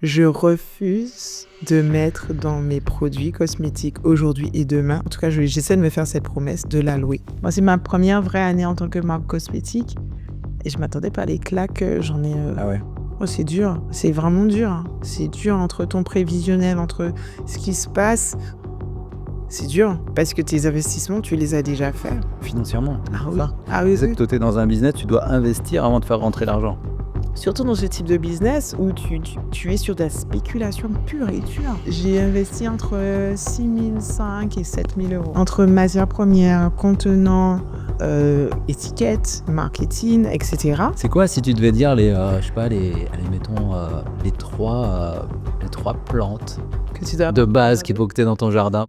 Je refuse de mettre dans mes produits cosmétiques aujourd'hui et demain, en tout cas j'essaie de me faire cette promesse de l'aloe. Moi c'est ma première vraie année en tant que marque cosmétique et je m'attendais pas à les claques, j'en ai... Ah ouais. Oh, c'est dur, c'est vraiment dur. Hein. C'est dur entre ton prévisionnel, entre ce qui se passe. C'est dur parce que tes investissements, tu les as déjà faits. Financièrement. Ah oui. Ça. Ah oui, C'est oui. que toi, t'es dans un business, tu dois investir avant de faire rentrer l'argent. Surtout dans ce type de business où tu es sur de la spéculation pure et dure. J'ai investi entre 6 500 et 7 000 euros. Entre matières premières, contenants, étiquettes, marketing, etc. C'est quoi si tu devais dire les trois plantes Que tu dois... de base qu'il faut que tu aies dans ton jardin?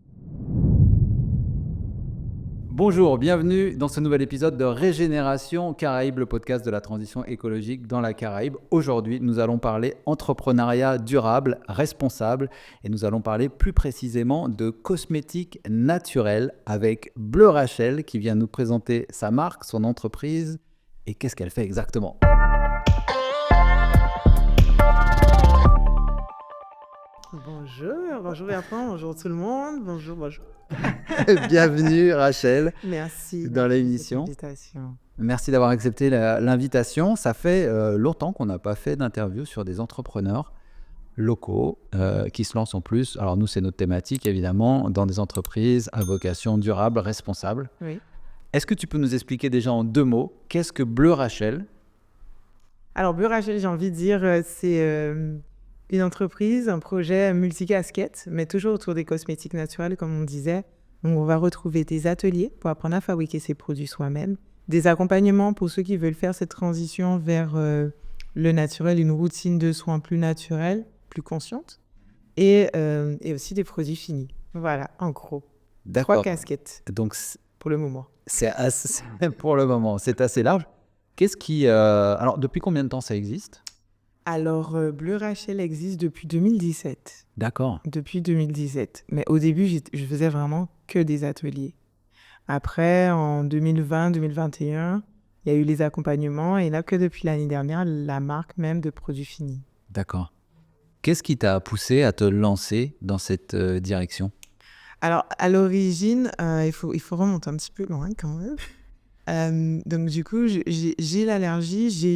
Bonjour, bienvenue dans ce nouvel épisode de Régénération Caraïbes, le podcast de la transition écologique dans la Caraïbe. Aujourd'hui, nous allons parler entrepreneuriat durable, responsable, et nous allons parler plus précisément de cosmétiques naturels avec Bleu Rachel qui vient nous présenter sa marque, son entreprise et qu'est-ce qu'elle fait exactement. Bonjour Bertrand, bonjour tout le monde, bonjour. Bienvenue Rachel. Merci dans l'émission. Merci d'avoir accepté l'invitation. Ça fait longtemps qu'on n'a pas fait d'interview sur des entrepreneurs locaux qui se lancent en plus. Alors nous, c'est notre thématique évidemment, dans des entreprises à vocation durable, responsable. Oui. Est-ce que tu peux nous expliquer déjà en 2 mots, qu'est-ce que Bleu Rachel ? Alors Bleu Rachel, j'ai envie de dire, c'est une entreprise, un projet multicasquette, mais toujours autour des cosmétiques naturels, comme on disait. Donc, on va retrouver des ateliers pour apprendre à fabriquer ses produits soi-même, des accompagnements pour ceux qui veulent faire cette transition vers le naturel, une routine de soins plus naturelle, plus consciente, et aussi des produits finis. Voilà, en gros. D'accord. 3 casquettes. Donc, pour le moment. C'est assez, pour le moment, c'est assez large. Qu'est-ce qui... alors, depuis combien de temps ça existe ? Alors, Bleu Rachel existe depuis 2017. D'accord. Depuis 2017. Mais au début, je faisais vraiment que des ateliers. Après, en 2020-2021, il y a eu les accompagnements. Et là, que depuis l'année dernière, la marque même de produits finis. D'accord. Qu'est-ce qui t'a poussé à te lancer dans cette direction ? Alors, à l'origine, il faut remonter un petit peu loin quand même. Donc du coup, j'ai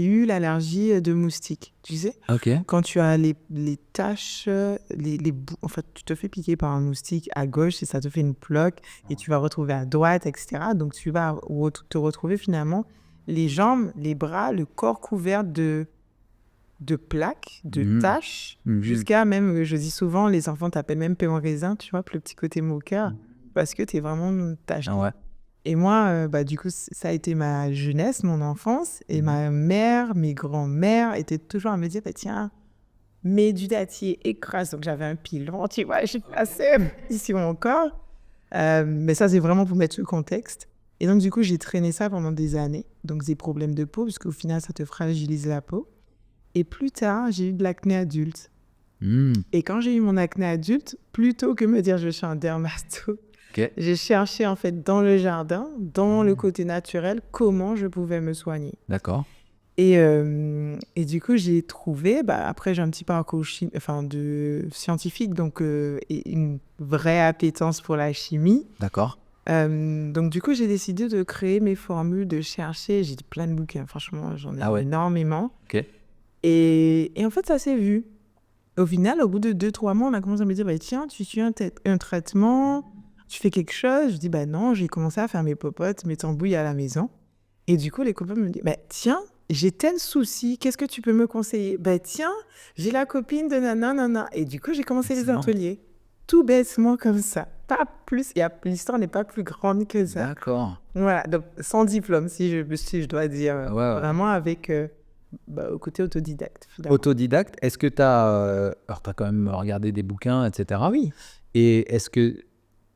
eu l'allergie de moustiques, tu sais. Ok. Quand tu as les taches, en fait, tu te fais piquer par un moustique à gauche et ça te fait une plaque et tu vas retrouver à droite, etc. Donc tu vas te retrouver finalement les jambes, les bras, le corps couvert de plaques, de taches, jusqu'à même, je dis souvent, les enfants t'appellent même pain en raisin, tu vois, pour le petit côté moqueur, parce que t'es vraiment taché. Ah ouais. Et moi, du coup, ça a été ma jeunesse, mon enfance. Et ma mère, mes grands-mères étaient toujours à me dire, tiens, mets du dattier, écrase. Donc, j'avais un pilon, tu vois, j'ai passé ici mon corps. Mais ça, c'est vraiment pour mettre le contexte. Et donc, du coup, j'ai traîné ça pendant des années. Donc, des problèmes de peau, parce qu'au final, ça te fragilise la peau. Et plus tard, j'ai eu de l'acné adulte. Et quand j'ai eu mon acné adulte, plutôt que me dire je suis un dermato, j'ai cherché en fait dans le jardin, dans le côté naturel, comment je pouvais me soigner. D'accord. Et du coup, j'ai trouvé, après j'ai un petit parcours de scientifique, donc et une vraie appétence pour la chimie. D'accord. Donc du coup, j'ai décidé de créer mes formules, de chercher. J'ai plein de bouquins, franchement, j'en ai énormément. Ok. Et en fait, ça s'est vu. Au final, au bout de 2-3 mois, on a commencé à me dire, tiens, tu suis un traitement... Tu fais quelque chose? Je dis, non, j'ai commencé à faire mes popotes, mes tambouilles à la maison. Et du coup, les copains me disent, tiens, j'ai tel souci, qu'est-ce que tu peux me conseiller? Tiens, j'ai la copine de nanana. Et du coup, j'ai commencé les ateliers. Tout bêtement comme ça. Pas plus, l'histoire n'est pas plus grande que ça. D'accord. Voilà, donc sans diplôme, si je dois dire. Ouais. Vraiment avec, au côté autodidacte. Finalement. Autodidacte, est-ce que tu as... alors, tu as quand même regardé des bouquins, etc. Oui. Et est-ce que...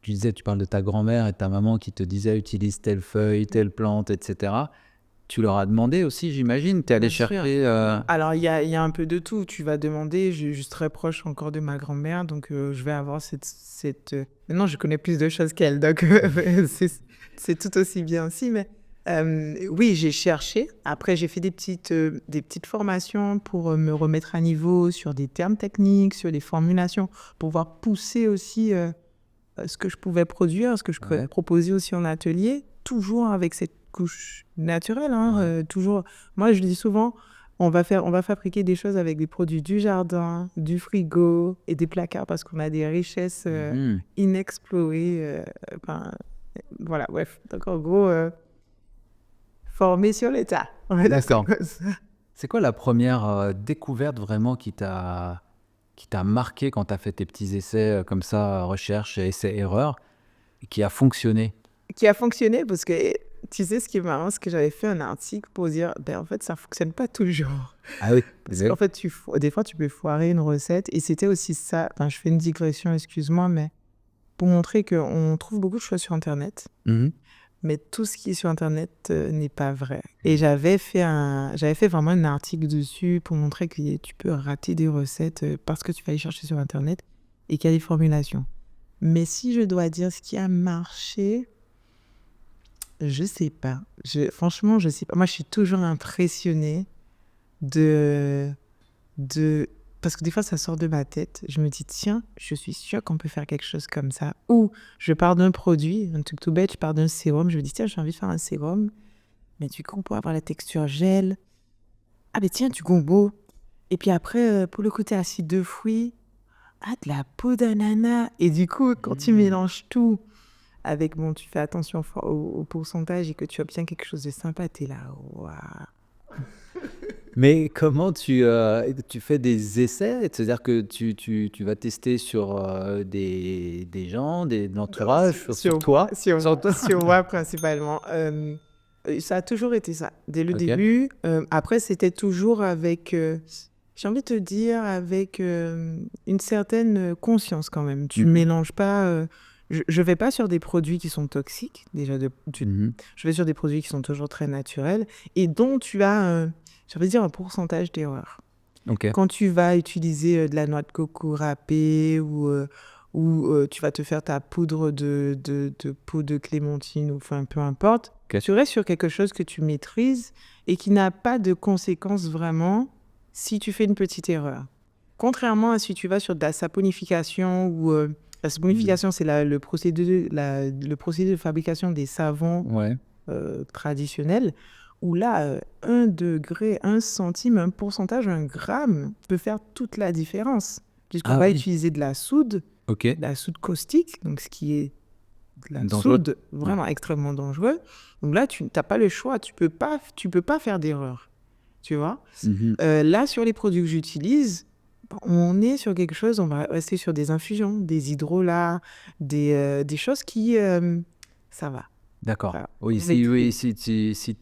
Tu parles de ta grand-mère et de ta maman qui te disaient utilise telle feuille, telle plante, etc. Tu leur as demandé aussi, j'imagine. Tu es allé chercher... Alors, il y a un peu de tout. Tu vas demander, je suis très proche encore de ma grand-mère, donc je vais avoir cette... Maintenant, je connais plus de choses qu'elle, donc c'est tout aussi bien aussi. Mais Oui, j'ai cherché. Après, j'ai fait des petites formations pour me remettre à niveau sur des termes techniques, sur des formulations, pour pouvoir pousser aussi ce que je pouvais produire, ce que je pouvais proposer aussi en atelier, toujours avec cette couche naturelle. Toujours. Moi, je dis souvent, on va fabriquer des choses avec des produits du jardin, du frigo et des placards parce qu'on a des richesses inexplorées. Voilà, bref. Donc, en gros, formé sur l'état. D'accord. C'est quoi la première découverte vraiment qui t'a marqué quand tu as fait tes petits essais comme ça, recherche, essais-erreurs, et qui a fonctionné? Qui a fonctionné parce que, tu sais, ce qui est marrant, c'est que j'avais fait un article pour dire, en fait, ça ne fonctionne pas toujours. Ah oui. Parce qu'en fait, des fois, tu peux foirer une recette. Et c'était aussi ça. Enfin, je fais une digression, excuse-moi, mais pour montrer qu'on trouve beaucoup de choses sur Internet. Mais tout ce qui est sur Internet n'est pas vrai. Et j'avais fait vraiment un article dessus pour montrer que tu peux rater des recettes parce que tu vas aller chercher sur Internet et qu'il y a des formulations. Mais si je dois dire ce qui a marché, je sais pas. Franchement, je sais pas. Moi, je suis toujours impressionnée parce que des fois, ça sort de ma tête. Je me dis, tiens, je suis sûre qu'on peut faire quelque chose comme ça. Ou je pars d'un produit, un truc tout bête, je pars d'un sérum. Je me dis, tiens, j'ai envie de faire un sérum. Mais du coup, on pourrait avoir la texture gel. Ah, mais tiens, du gombo. Et puis après, pour le côté acide de fruits, de la peau d'ananas. Et du coup, quand tu mélanges tout avec, tu fais attention au pourcentage et que tu obtiens quelque chose de sympa, t'es là, waouh. Mais comment tu fais des essais? C'est-à-dire que tu vas tester sur des gens, de l'entourage, sur toi? Sur moi, principalement. Ça a toujours été ça, dès le Ok. début. Après, c'était toujours avec, j'ai envie de te dire, avec une certaine conscience quand même. Tu ne mélanges pas... je ne vais pas sur des produits qui sont toxiques. Déjà, je vais sur des produits qui sont toujours très naturels et dont tu as... j'ai envie de dire un pourcentage d'erreur. Ok. Quand tu vas utiliser de la noix de coco râpée ou tu vas te faire ta poudre de peau de clémentine ou enfin peu importe, tu restes sur quelque chose que tu maîtrises et qui n'a pas de conséquences vraiment si tu fais une petite erreur. Contrairement à si tu vas sur de la saponification ou la saponification, c'est le procédé de fabrication des savons traditionnels. Où là, 1 degré, 1 centime, un pourcentage, 1 gramme peut faire toute la différence. Puisqu'on va utiliser de la soude, de la soude caustique, donc ce qui est de la soude vraiment extrêmement dangereux. Donc là, tu n'as pas le choix, tu peux pas faire d'erreur, tu vois. Là, sur les produits que j'utilise, on est sur quelque chose, on va rester sur des infusions, des hydrolats, des choses qui, ça va. D'accord. Voilà. Oui, si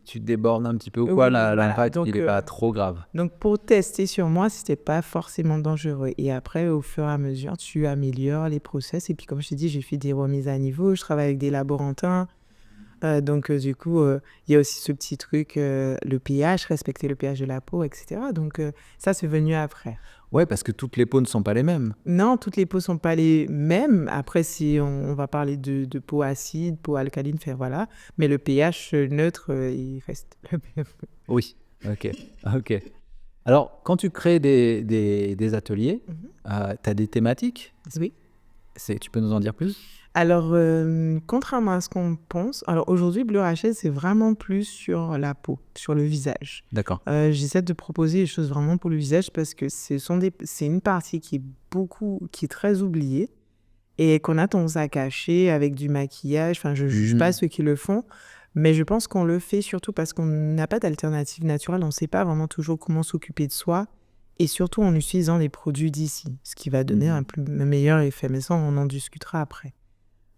tu débordes un petit peu ou quoi, l'impact, il n'est pas trop grave. Donc, pour tester sur moi, ce n'était pas forcément dangereux. Et après, au fur et à mesure, tu améliores les process. Et puis, comme je t'ai dit, j'ai fait des remises à niveau. Je travaille avec des laborantins. Donc, du coup, il y a aussi ce petit truc, le pH, respecter le pH de la peau, etc. Donc, ça, c'est venu après. Ouais, parce que toutes les peaux ne sont pas les mêmes. Non, toutes les peaux ne sont pas les mêmes. Après, si on va parler de peau acide, peau alcaline, voilà. Mais le pH neutre, il reste le même. Oui, ok. Alors, quand tu crées des ateliers, tu as des thématiques? Oui. Tu peux nous en dire plus? Alors, contrairement à ce qu'on pense, alors aujourd'hui, Bleu Rachel, c'est vraiment plus sur la peau, sur le visage. D'accord. J'essaie de proposer des choses vraiment pour le visage parce que c'est une partie qui est très oubliée et qu'on a tendance à cacher avec du maquillage. Enfin, je ne juge pas ceux qui le font, mais je pense qu'on le fait surtout parce qu'on n'a pas d'alternative naturelle. On ne sait pas vraiment toujours comment s'occuper de soi et surtout en utilisant des produits d'ici, ce qui va donner un meilleur effet. Mais ça, on en discutera après.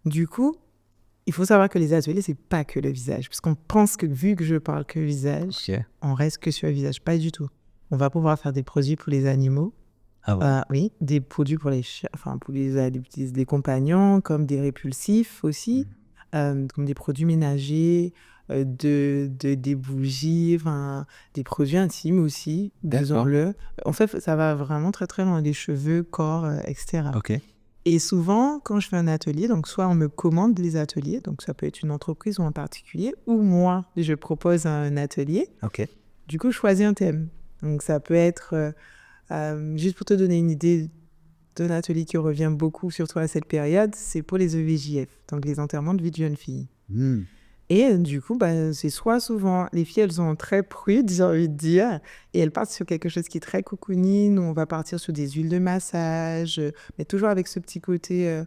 Du coup, il faut savoir que les ateliers, c'est pas que le visage. Parce qu'on pense que vu que je parle que visage, on reste que sur le visage. Pas du tout. On va pouvoir faire des produits pour les animaux. Ah ouais. Oui, des produits pour les chiens, enfin pour des compagnons, comme des répulsifs aussi, comme des produits ménagers, des bougies, des produits intimes aussi, disons-le. En fait, ça va vraiment très très loin, des cheveux, corps, etc. Ok. Et souvent, quand je fais un atelier, donc soit on me commande des ateliers, donc ça peut être une entreprise ou un particulier, ou moi, je propose un atelier. Ok. Du coup, je choisis un thème. Donc ça peut être, juste pour te donner une idée d'un atelier qui revient beaucoup, surtout à cette période, c'est pour les EVJF, donc les enterrements de vie de jeunes filles. Et du coup, c'est soit souvent, les filles, elles sont très prudes, j'ai envie de dire, et elles partent sur quelque chose qui est très cocooning, où on va partir sur des huiles de massage, mais toujours avec ce petit côté,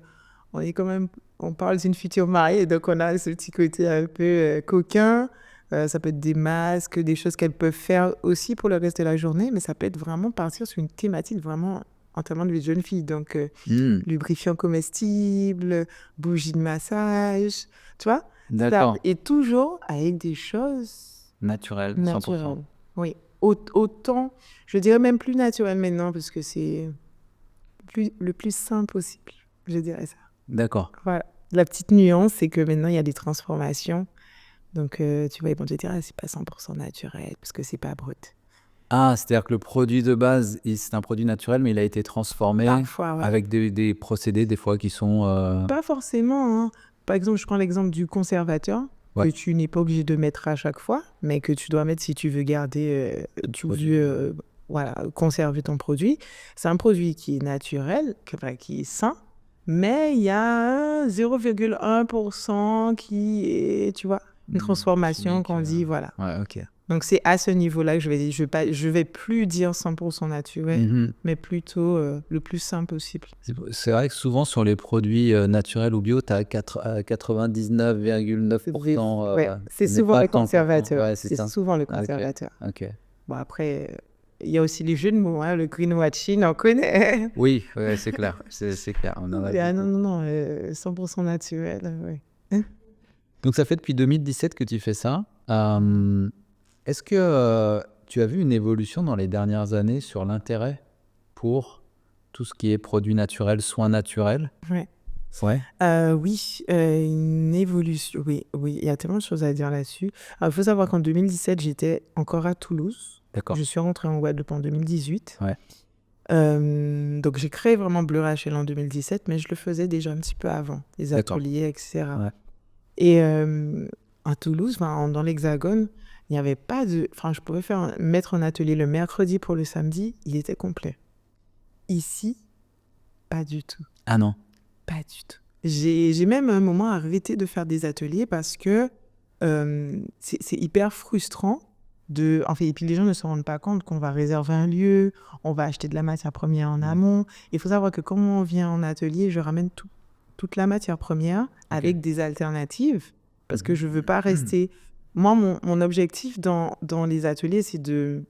on parle d'une future mariée, donc on a ce petit côté un peu coquin. Ça peut être des masques, des choses qu'elles peuvent faire aussi pour le reste de la journée, mais ça peut être vraiment partir sur une thématique vraiment enterrement de vie de jeune fille. Donc, lubrifiant comestible, bougie de massage, tu vois? D'accord. Et toujours avec des choses Naturel, 100%. naturelles. Oui. Autant, je dirais même plus naturel maintenant, parce que c'est le plus simple possible. Je dirais ça. D'accord. Voilà. La petite nuance, c'est que maintenant, il y a des transformations. Donc, tu vois, ils vont te dire, c'est pas 100% naturel, parce que c'est pas brut. Ah, c'est-à-dire que le produit de base, c'est un produit naturel, mais il a été transformé Parfois, ouais. avec des procédés, des fois, qui sont... Pas forcément, hein. Par exemple, je prends l'exemple du conservateur, que tu n'es pas obligé de mettre à chaque fois, mais que tu dois mettre si tu veux garder, conserver ton produit. C'est un produit qui est naturel, qui est sain, mais il y a 0,1% qui est, tu vois, une transformation chimique, qu'on dit, voilà. Ouais, ok. Donc, c'est à ce niveau-là que je vais plus dire 100% naturel, mais plutôt le plus simple possible. C'est vrai que souvent, sur les produits naturels ou bio, tu as 99,9%. C'est souvent pas le tant, conservateur. Ouais, c'est ça. souvent le Ah, ok. conservateur. Ok. Bon, après, il y a aussi les jeux de mots, hein, le greenwashing, on connaît. Oui, ouais, c'est clair. C'est clair. On en a Non, 100% naturel, oui. Donc, ça fait depuis 2017 que tu fais ça. Est-ce que tu as vu une évolution dans les dernières années sur l'intérêt pour tout ce qui est produits naturels, soins naturels? Ouais. Ouais. Oui, une évolution. Oui, il y a tellement de choses à dire là-dessus. Il faut savoir qu'en 2017, j'étais encore à Toulouse. D'accord. Je suis rentrée en Guadeloupe en 2018. Ouais. Donc, j'ai créé vraiment Bleu Rachel en 2017, mais je le faisais déjà un petit peu avant, les ateliers, etc. Ouais. Et à Toulouse, dans l'Hexagone, il n'y avait pas de... Enfin, je pouvais mettre un atelier le mercredi pour le samedi, il était complet. Ici, pas du tout. Ah non. Pas du tout. J'ai même à un moment arrêté de faire des ateliers parce que c'est hyper frustrant et puis les gens ne se rendent pas compte qu'on va réserver un lieu, on va acheter de la matière première en amont. Il faut savoir que quand on vient en atelier, je ramène toute la matière première avec des alternatives parce que je ne veux pas rester... Moi, mon objectif dans les ateliers, c'est de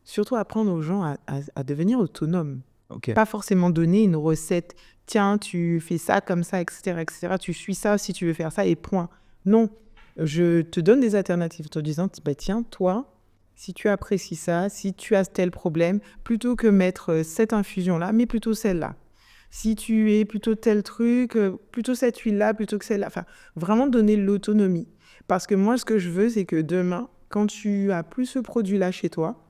surtout apprendre aux gens à devenir autonomes. Ok. Pas forcément donner une recette. Tiens, tu fais ça comme ça, etc., etc. Tu suis ça si tu veux faire ça et point. Non, je te donne des alternatives en te disant, tiens, toi, si tu apprécies ça, si tu as tel problème, plutôt que mettre cette infusion-là, mais plutôt celle-là. Si tu es plutôt tel truc, plutôt cette huile-là, plutôt que celle-là. Enfin, vraiment donner l'autonomie. Parce que moi, ce que je veux, c'est que demain, quand tu as plus ce produit-là chez toi,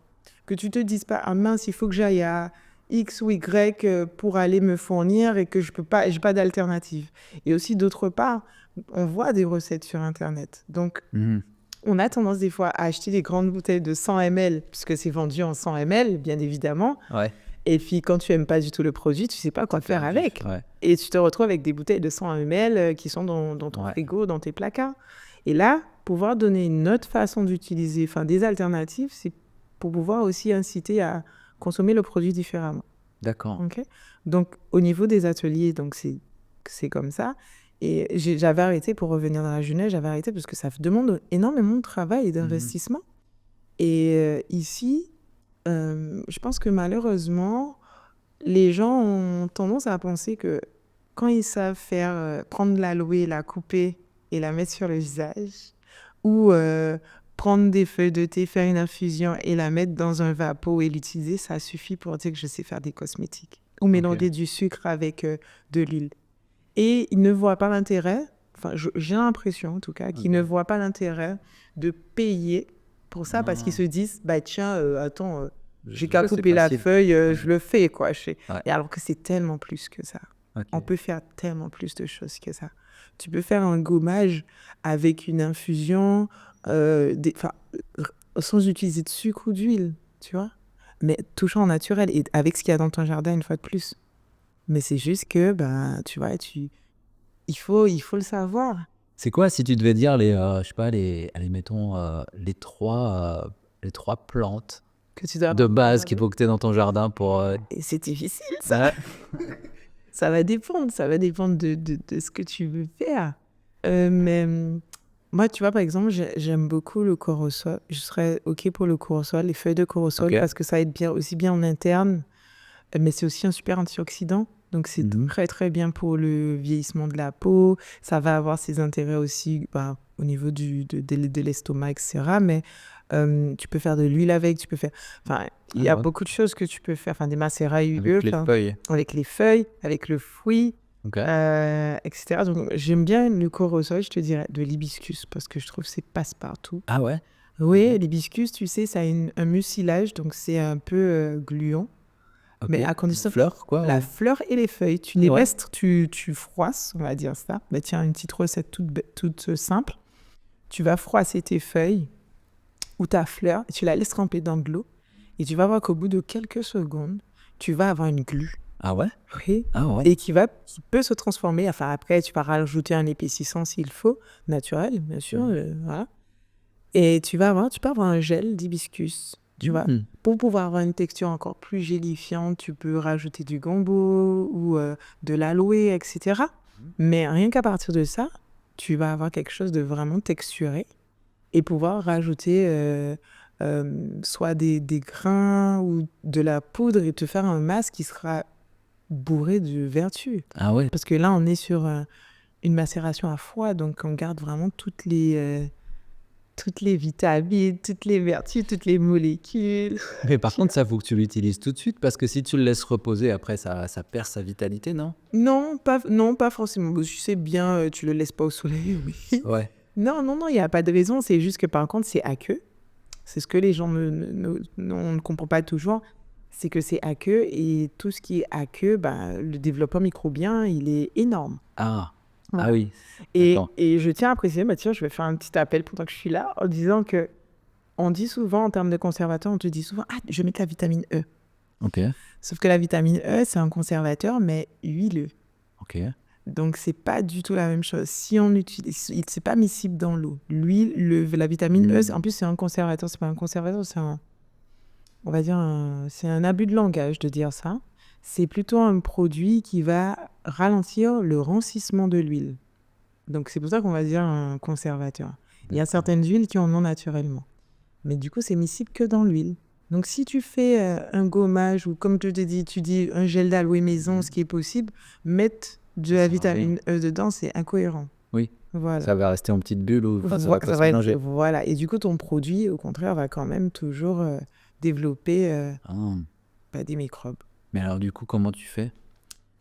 que tu te dises pas, ah mince, il faut que j'aille à X ou Y pour aller me fournir et que j'ai pas d'alternative. Et aussi, d'autre part, on voit des recettes sur Internet. Donc, on a tendance des fois à acheter des grandes bouteilles de 100 ml, puisque c'est vendu en 100 ml, bien évidemment. Ouais. Et puis, quand tu n'aimes pas du tout le produit, tu ne sais pas quoi faire avec. Ouais. Et tu te retrouves avec des bouteilles de 100 ml qui sont dans ton frigo, dans tes placards. Et là, pouvoir donner une autre façon d'utiliser, des alternatives, c'est pour pouvoir aussi inciter à consommer le produit différemment. D'accord. Okay. Donc, au niveau des ateliers, donc c'est comme ça. Et j'avais arrêté, pour revenir dans la jeunesse, j'avais arrêté parce que ça demande énormément de travail et d'investissement. Et ici, je pense que malheureusement, les gens ont tendance à penser que quand ils savent prendre l'aloe, la couper et la mettre sur le visage, ou prendre des feuilles de thé, faire une infusion et la mettre dans un vapeau et l'utiliser, ça suffit pour dire que je sais faire des cosmétiques. Ou mélanger du sucre avec de l'huile. Et ils ne voient pas l'intérêt, j'ai l'impression en tout cas, qu'ils ne voient pas l'intérêt de payer pour ça parce qu'ils se disent, attends, j'ai qu'à couper la feuille, je le fais, quoi. Et alors que c'est tellement plus que ça. Ok. On peut faire tellement plus de choses que ça. Tu peux faire un gommage avec une infusion, sans utiliser de sucre ou d'huile, tu vois. Mais toujours en naturel et avec ce qu'il y a dans ton jardin une fois de plus. Mais c'est juste que, tu vois, il faut le savoir. C'est quoi si tu devais dire je sais pas, allez, mettons les trois plantes Que tu dois de avoir dans ton base qu'il jardin. faut que tu aies dans ton jardin pour. Et c'est difficile, ça. Ça va dépendre de ce que tu veux faire. Mais moi, tu vois, par exemple, j'aime beaucoup le corosol. Je serais OK pour le corosol, les feuilles de corosol, Ok. parce que ça aide bien, aussi bien en interne, mais c'est aussi un super antioxydant. Donc, c'est Mhm. très, très bien pour le vieillissement de la peau. Ça va avoir ses intérêts aussi au niveau de l'estomac, etc. Mais tu peux faire de l'huile avec, tu peux faire... Enfin, il y a ouais. beaucoup de choses que tu peux faire. Enfin, des macérats huileux. Avec les feuilles. Avec les feuilles, avec le fruit, Ok. etc. Donc, j'aime bien le corosol, je te dirais, de l'hibiscus, parce que je trouve que c'est passe-partout. Ah ouais. Oui, l'hibiscus, tu sais, ça a un mucilage, donc c'est un peu gluant. Ok. Mais à condition... Fleur, quoi. La ou- fleur et les feuilles, tu les Ouais. restes, tu froisses, on va dire ça. Tiens, une petite recette toute simple. Tu vas froisser tes feuilles ou ta fleur, et tu la laisses tremper dans de l'eau, et tu vas voir qu'au bout de quelques secondes, tu vas avoir une glu. Ah ouais. Oui. Ah ouais. Et qui peut se transformer. Enfin, après, tu vas rajouter un épaississant s'il faut, naturel, bien sûr. Voilà. Et tu peux avoir un gel d'hibiscus, tu vois. Mhm. Pour pouvoir avoir une texture encore plus gélifiante, tu peux rajouter du gombo ou de l'aloe, etc. Mais rien qu'à partir de ça, tu vas avoir quelque chose de vraiment texturé et pouvoir rajouter soit des grains ou de la poudre et te faire un masque qui sera bourré de vertus. Ah ouais. Parce que là, on est sur une macération à froid, donc on garde vraiment toutes les vitamines, toutes les vertus, toutes les molécules. Mais par contre, ça faut que tu l'utilises tout de suite parce que si tu le laisses reposer, après ça perd sa vitalité, non? Non, pas forcément. Bon, tu sais bien, tu le laisses pas au soleil, oui. Ouais. Non, il n'y a pas de raison. C'est juste que par contre, c'est aqueux. C'est ce que les gens ne comprennent pas toujours. C'est que c'est aqueux et tout ce qui est aqueux, le développement microbien, il est énorme. Ah. Voilà. Ah oui. Et D'accord. je tiens à préciser, tiens, je vais faire un petit appel pendant que je suis là, en disant que on dit souvent, en termes de conservateur, on te dit souvent, je vais mettre la vitamine E. Ok. Sauf que la vitamine E, c'est un conservateur, mais huileux. Ok. Donc, c'est pas du tout la même chose. Si on utilise, c'est pas miscible dans l'eau. L'huile, la vitamine E, en plus, c'est un conservateur. C'est pas un conservateur, on va dire, c'est un abus de langage de dire ça. C'est plutôt un produit qui va ralentir le rancissement de l'huile. Donc, c'est pour ça qu'on va dire un conservateur. Il y a certaines huiles qui en ont naturellement. Mais du coup, c'est miscible que dans l'huile. Donc, si tu fais un gommage ou, comme je te dis, tu dis un gel d'aloe maison, ce qui est possible, mettre de la vitamine E dedans, c'est incohérent. Oui. Voilà. Ça va rester en petite bulle ou ça va pas se mélanger. Voilà. Et du coup, ton produit, au contraire, va quand même toujours développer des microbes. Mais alors, du coup, comment tu fais?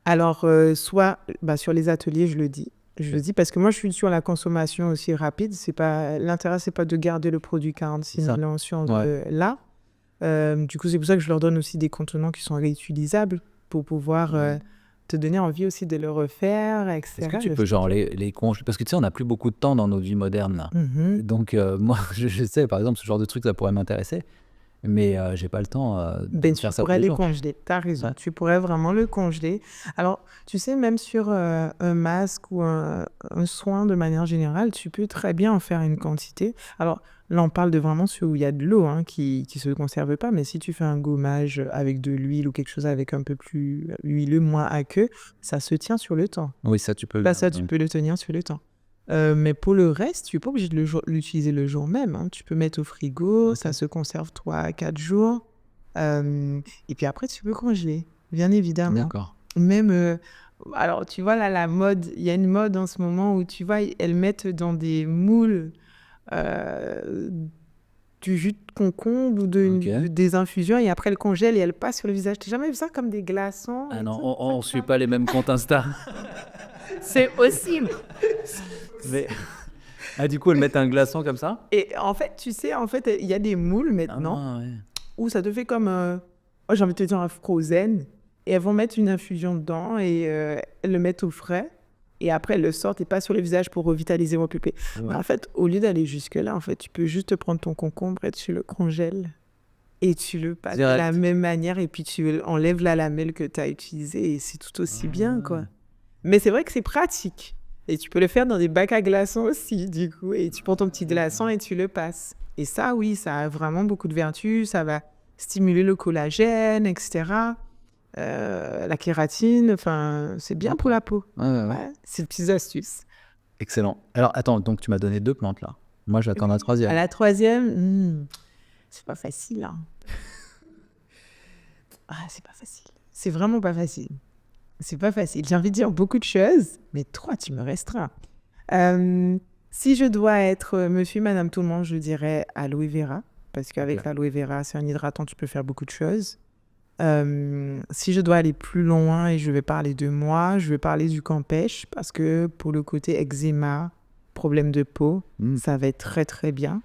Alors, soit sur les ateliers, je le dis. Je le dis parce que moi, je suis sur la consommation aussi rapide. L'intérêt, c'est pas de garder le produit 46 dimensions là. Du coup, c'est pour ça que je leur donne aussi des contenants qui sont réutilisables pour pouvoir te donner envie aussi de le refaire, etc. Est-ce que tu peux genre les congeler? Parce que tu sais, on n'a plus beaucoup de temps dans nos vies modernes là. Donc moi, je sais, par exemple, ce genre de truc, ça pourrait m'intéresser. Mais j'ai pas le temps de faire ça. Tu pourrais les congeler, tu as raison. Ouais. Tu pourrais vraiment le congeler. Alors, tu sais, même sur un masque ou un soin de manière générale, tu peux très bien en faire une quantité. Alors, là, on parle de vraiment sur où il y a de l'eau qui ne se conserve pas. Mais si tu fais un gommage avec de l'huile ou quelque chose avec un peu plus huileux, moins aqueux, ça se tient sur le temps. Oui, ça, tu peux. Tu peux le tenir sur le temps. Mais pour le reste, tu n'es pas obligé de l'utiliser le jour même. Hein. Tu peux mettre au frigo, ça se conserve 3 à 4 jours. Et puis après, tu peux congeler, bien évidemment. D'accord. Même, alors tu vois là, la mode, il y a une mode en ce moment où tu vois, elles mettent dans des moules du jus de concombre ou des infusions et après elles congèlent et elles passent sur le visage. Tu n'as jamais vu ça comme des glaçons? Ah non, on ne suit pas les mêmes comptes Insta. C'est possible. Mais... Ah, du coup, elles mettent un glaçon comme ça? Et en fait, tu sais, il y a des moules maintenant où ça te fait comme, j'ai envie de te dire un frozen, et elles vont mettre une infusion dedans et elles le mettent au frais. Et après, elles le sortent et passent sur le visage pour revitaliser vos pupilles. Ouais. Mais en fait, au lieu d'aller jusque-là, en fait, tu peux juste prendre ton concombre et tu le congèles. Et tu le passes de Direct. la même manière et puis tu enlèves la lamelle que tu as utilisée et c'est tout aussi bien, quoi. Mais c'est vrai que c'est pratique. Et tu peux le faire dans des bacs à glaçons aussi, du coup. Et tu prends ton petit glaçon et tu le passes. Et ça, oui, ça a vraiment beaucoup de vertus. Ça va stimuler le collagène, etc. La kératine, enfin, c'est bien pour la peau. Ouais. Ouais, c'est des petites astuces. Excellent. Alors, attends, donc tu m'as donné 2 plantes là. Moi, j'attends la À 3e. la 3e, c'est pas facile, hein. C'est pas facile. C'est vraiment pas facile. C'est pas facile. J'ai envie de dire beaucoup de choses, mais toi, tu me restreins. Si je dois être monsieur, madame, tout le monde, je dirais aloe vera. Parce qu'avec l'aloe vera, c'est un hydratant, tu peux faire beaucoup de choses. Si je dois aller plus loin et je vais parler de moi, je vais parler du campeche. Parce que pour le côté eczéma, problème de peau, ça va être très, très bien.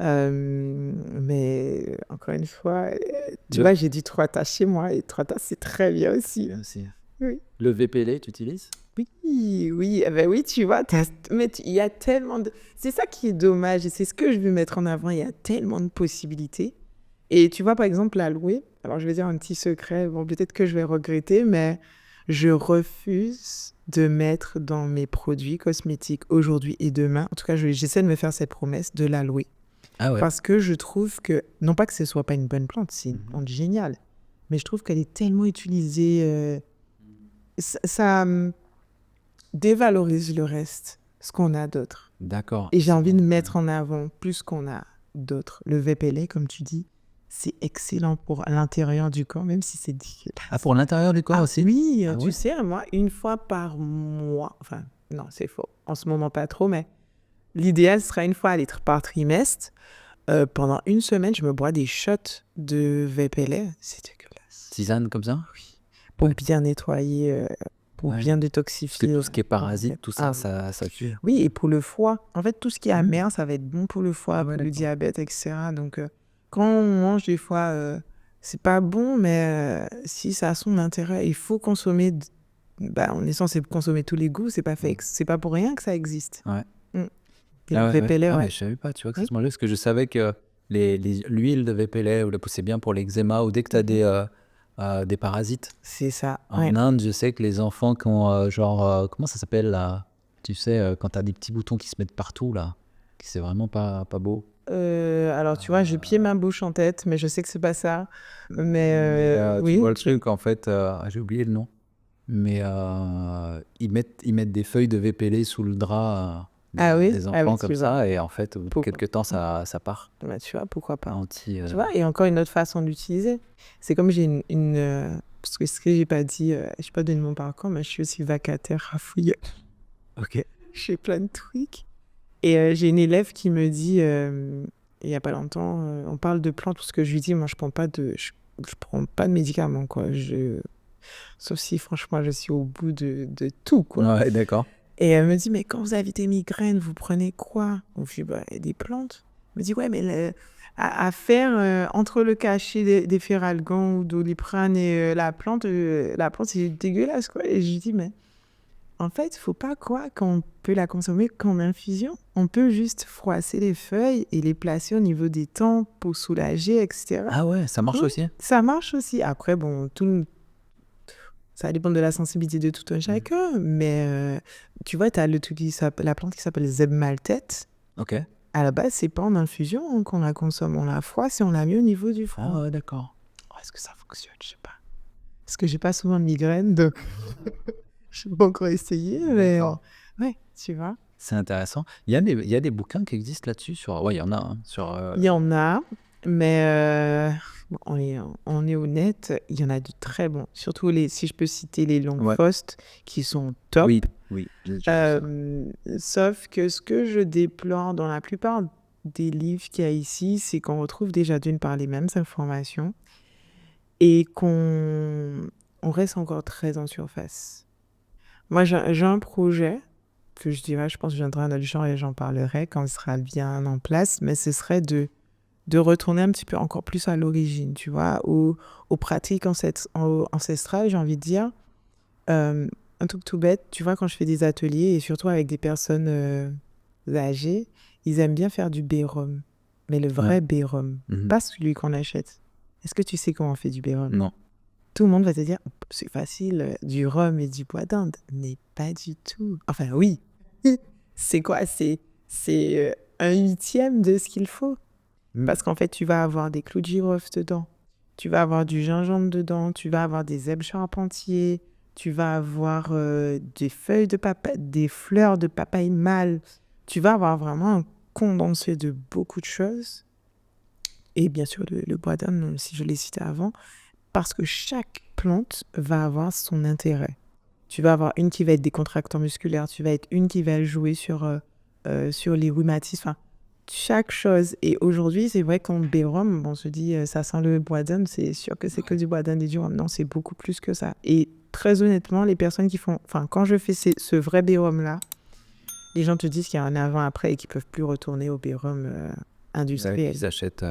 Mais encore une fois, tu vois, j'ai dit 3 tasses chez moi et 3 tasses, c'est très bien aussi. Oui. Le VPL, tu utilises? Oui, oui, tu vois, mais il y a tellement de... C'est ça qui est dommage et c'est ce que je veux mettre en avant. Il y a tellement de possibilités. Et tu vois, par exemple, l'aloe, alors je vais dire un petit secret, bon, peut-être que je vais regretter, mais je refuse de mettre dans mes produits cosmétiques aujourd'hui et demain, en tout cas, j'essaie de me faire cette promesse de l'aloe. Ah ouais. Parce que je trouve que, non pas que ce soit pas une bonne plante, c'est une plante géniale, mais je trouve qu'elle est tellement utilisée, ça dévalorise le reste, ce qu'on a d'autre. D'accord. Et j'ai envie de mettre en avant plus qu'on a d'autres. Le VPL, comme tu dis, c'est excellent pour l'intérieur du corps, même si c'est dégueulasse. Ah, pour l'intérieur du corps aussi? Oui, Ah tu ouais? sais, moi, une fois par mois, enfin, non, c'est faux, en ce moment pas trop, mais l'idéal serait une fois par trimestre. Pendant une semaine, je me bois des shots de VPL. C'est dégueulasse. Tisane comme ça? Oui. Pour bien nettoyer, pour bien Parce que détoxifier. tout ce qui est parasite, tout ça, ça tue. Oui, et pour le foie. En fait, tout ce qui est amer, ça va être bon pour le foie, pour le d'accord. diabète, etc. Donc, quand on mange des fois, c'est pas bon, mais si ça a son intérêt, il faut consommer. On est censé consommer tous les goûts. C'est pas fait. C'est pas pour rien que ça existe. Ouais. Et le VPL, Ah, ouais. mais je savais pas, tu vois, que ça se mangeait, parce que je savais que l'huile de VPL, c'est bien pour l'eczéma, ou dès que tu as des parasites. C'est ça. En Inde, je sais que les enfants qui ont, comment ça s'appelle là? Tu sais, quand tu as des petits boutons qui se mettent partout, là, c'est vraiment pas beau. Alors, tu vois, je pieds ma bouche en tête, mais je sais que c'est pas ça. Mais Tu oui. vois le truc, en fait, j'ai oublié le nom. Mais ils mettent des feuilles de VPL sous le drap des enfants comme ça, et en fait, au bout de quelques temps, ça part. Bah, tu vois, pourquoi pas. Tu vois, et encore une autre façon d'utiliser. C'est comme j'ai parce que ce que j'ai pas dit, j'ai pas donné mon parcours, mais je suis aussi vacataire, rafouilleuse. Ok. Je fais plein de trucs. Et j'ai une élève qui me dit, il y a pas longtemps, on parle de plantes, parce que je lui dis, moi, je prends pas de médicaments, quoi. Sauf si, franchement, je suis au bout de tout, quoi. Ouais, d'accord. Et elle me dit, mais quand vous avez des migraines, vous prenez quoi? Je dis, des plantes. Elle me dit, ouais, mais à faire entre le cachet des Feralgan ou Doliprane et la plante, c'est dégueulasse, quoi. Et je lui dis, mais en fait, il faut pas croire qu'on peut la consommer comme infusion. On peut juste froisser les feuilles et les placer au niveau des tempes pour soulager, etc. Ah ouais, ça marche aussi? Ça marche aussi. Après, bon, ça dépend de la sensibilité de tout un chacun, mais tu vois, tu as la plante qui s'appelle Zeb maltète. Ok. À la base, c'est pas en infusion qu'on la consomme, on la froisse et on la met au niveau du front. Ah ouais, d'accord. Est-ce que ça fonctionne? Je sais pas. Parce que j'ai pas souvent de migraine, donc je n'ai pas encore essayé, mais ouais, tu vois. C'est intéressant. Il y a des bouquins qui existent là-dessus sur... Ouais, il y en a. Hein, Il y en a, mais on est honnête, il y en a de très bons. Surtout, si je peux citer les Longfost, qui sont top. Oui. Sauf que ce que je déplore dans la plupart des livres qu'il y a ici, c'est qu'on retrouve déjà d'une part les mêmes informations et qu'on reste encore très en surface. Moi, j'ai un projet je pense que je viendrai à notre genre et j'en parlerai quand il sera bien en place, mais ce serait de de retourner un petit peu encore plus à l'origine, tu vois, aux pratiques ancestrales, j'ai envie de dire. Un truc tout bête, tu vois, quand je fais des ateliers, et surtout avec des personnes âgées, ils aiment bien faire du bérum. Mais le vrai bérum, pas celui qu'on achète. Est-ce que tu sais comment on fait du bérum? Non. Tout le monde va te dire, c'est facile, du rhum et du bois d'Inde. Mais pas du tout. Enfin, oui. C'est quoi? C'est 1/8 de ce qu'il faut. Parce qu'en fait, tu vas avoir des clous de girofle dedans. Tu vas avoir du gingembre dedans. Tu vas avoir des herbes charpentier. Tu vas avoir des feuilles de papaye, des fleurs de papaye mâle. Tu vas avoir vraiment un condensé de beaucoup de choses. Et bien sûr, le bois d'Inde, si je l'ai cité avant. Parce que chaque plante va avoir son intérêt. Tu vas avoir une qui va être décontractant musculaire, tu vas être une qui va jouer sur les rhumatismes, enfin, chaque chose. Et aujourd'hui, c'est vrai qu'en bérum, on se dit, ça sent le bois d'Inde, c'est sûr que c'est que du bois d'Inde et du rhum. Non, c'est beaucoup plus que ça. Et très honnêtement, les personnes qui font, enfin, quand je fais ce vrai bérum-là, les gens te disent qu'il y a un avant-après et qu'ils ne peuvent plus retourner au bérum industriel. Ils achètent...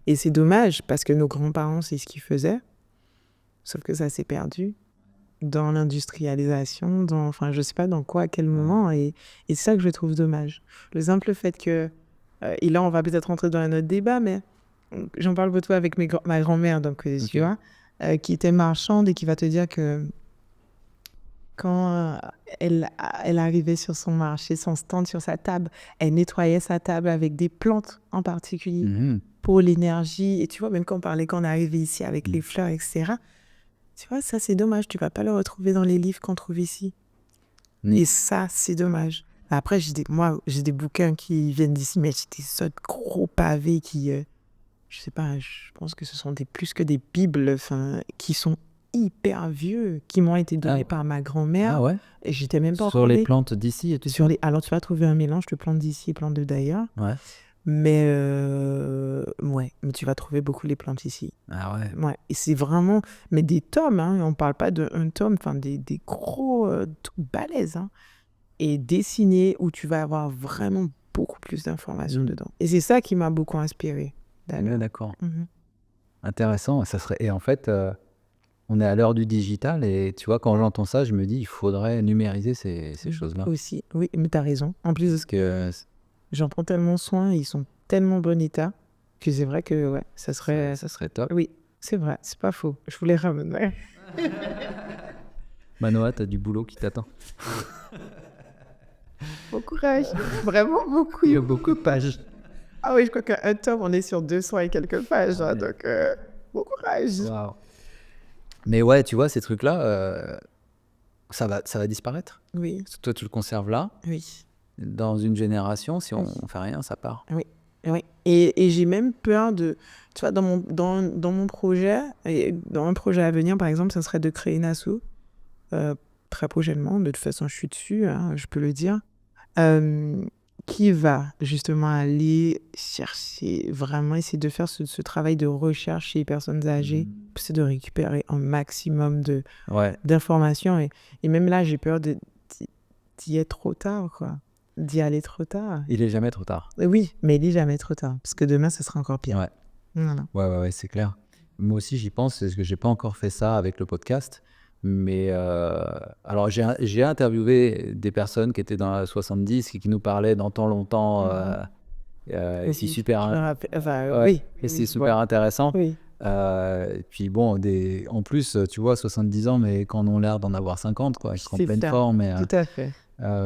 Et c'est dommage, parce que nos grands-parents, c'est ce qu'ils faisaient. Sauf que ça s'est perdu dans l'industrialisation, enfin, je sais pas dans quoi, à quel moment, et c'est ça que je trouve dommage. Le simple fait que, et là, on va peut-être rentrer dans un autre débat, mais j'en parle beaucoup avec ma grand-mère, donc, tu vois, qui était marchande et qui va te dire que quand elle arrivait sur son marché, son stand sur sa table, elle nettoyait sa table avec des plantes en particulier pour l'énergie. Et tu vois, même quand on est arrivé ici avec les fleurs, etc., tu vois, ça, c'est dommage. Tu ne vas pas le retrouver dans les livres qu'on trouve ici. Et ça, c'est dommage. Après, j'ai des bouquins qui viennent d'ici, mais j'ai des sortes de gros pavés qui, je sais pas, je pense que ce sont plus que des bibles, qui sont hyper vieux, qui m'ont été donnés par ma grand-mère. Ah ouais? Et j'étais même pas sur les plantes d'ici et tout ça? Alors, tu vas trouver un mélange de plantes d'ici et plantes de d'ailleurs. Ouais. Mais mais tu vas trouver beaucoup les plantes ici. Ah ouais. Ouais. Et c'est vraiment, mais des tomes, hein, on parle pas d'un tome, enfin des gros trucs balèzes, hein, et dessinés où tu vas avoir vraiment beaucoup plus d'informations dedans. Et c'est ça qui m'a beaucoup inspirée. D'accord. Intéressant. Et en fait, on est à l'heure du digital, et tu vois, quand j'entends ça, je me dis, il faudrait numériser ces choses-là. Aussi, oui, mais t'as raison. En plus, Parce que j'en prends tellement soin, ils sont tellement bon état, que c'est vrai que ouais, ça serait top. Oui, c'est vrai, c'est pas faux. Je vous les ramènerai. Manoa, t'as du boulot qui t'attend. Bon courage. Vraiment beaucoup. Il y a beaucoup de pages. Ah oui, je crois qu'un tome, on est sur 200 et quelques pages. Hein, donc, bon courage. Wow. Mais ouais, tu vois, ces trucs-là, ça va disparaître. Oui. Toi, tu le conserves là. Oui. Dans une génération, si on fait rien, ça part. Oui. Oui. Et j'ai même peur de... Tu vois, dans mon projet, et dans un projet à venir, par exemple, ça serait de créer une asso, très prochainement. De toute façon, je suis dessus, hein, je peux le dire. Qui va justement aller chercher, vraiment essayer de faire ce travail de recherche chez les personnes âgées, c'est de récupérer un maximum d'informations. Et même là, j'ai peur d'y être trop tard, quoi. D'y aller trop tard. Il est jamais trop tard. Oui, mais il est jamais trop tard, parce que demain, ça sera encore pire. Ouais. Voilà. Ouais, c'est clair. Moi aussi, j'y pense, parce que j'ai pas encore fait ça avec le podcast. Mais alors, j'ai interviewé des personnes qui étaient dans la 70 et qui nous parlaient dans tant longtemps. Et c'est super. Oui. Et c'est super intéressant. Oui. Et puis bon, en plus, tu vois, 70 ans, mais quand on a l'air d'en avoir 50, quoi, ils sont en pleine forme. Tout à fait.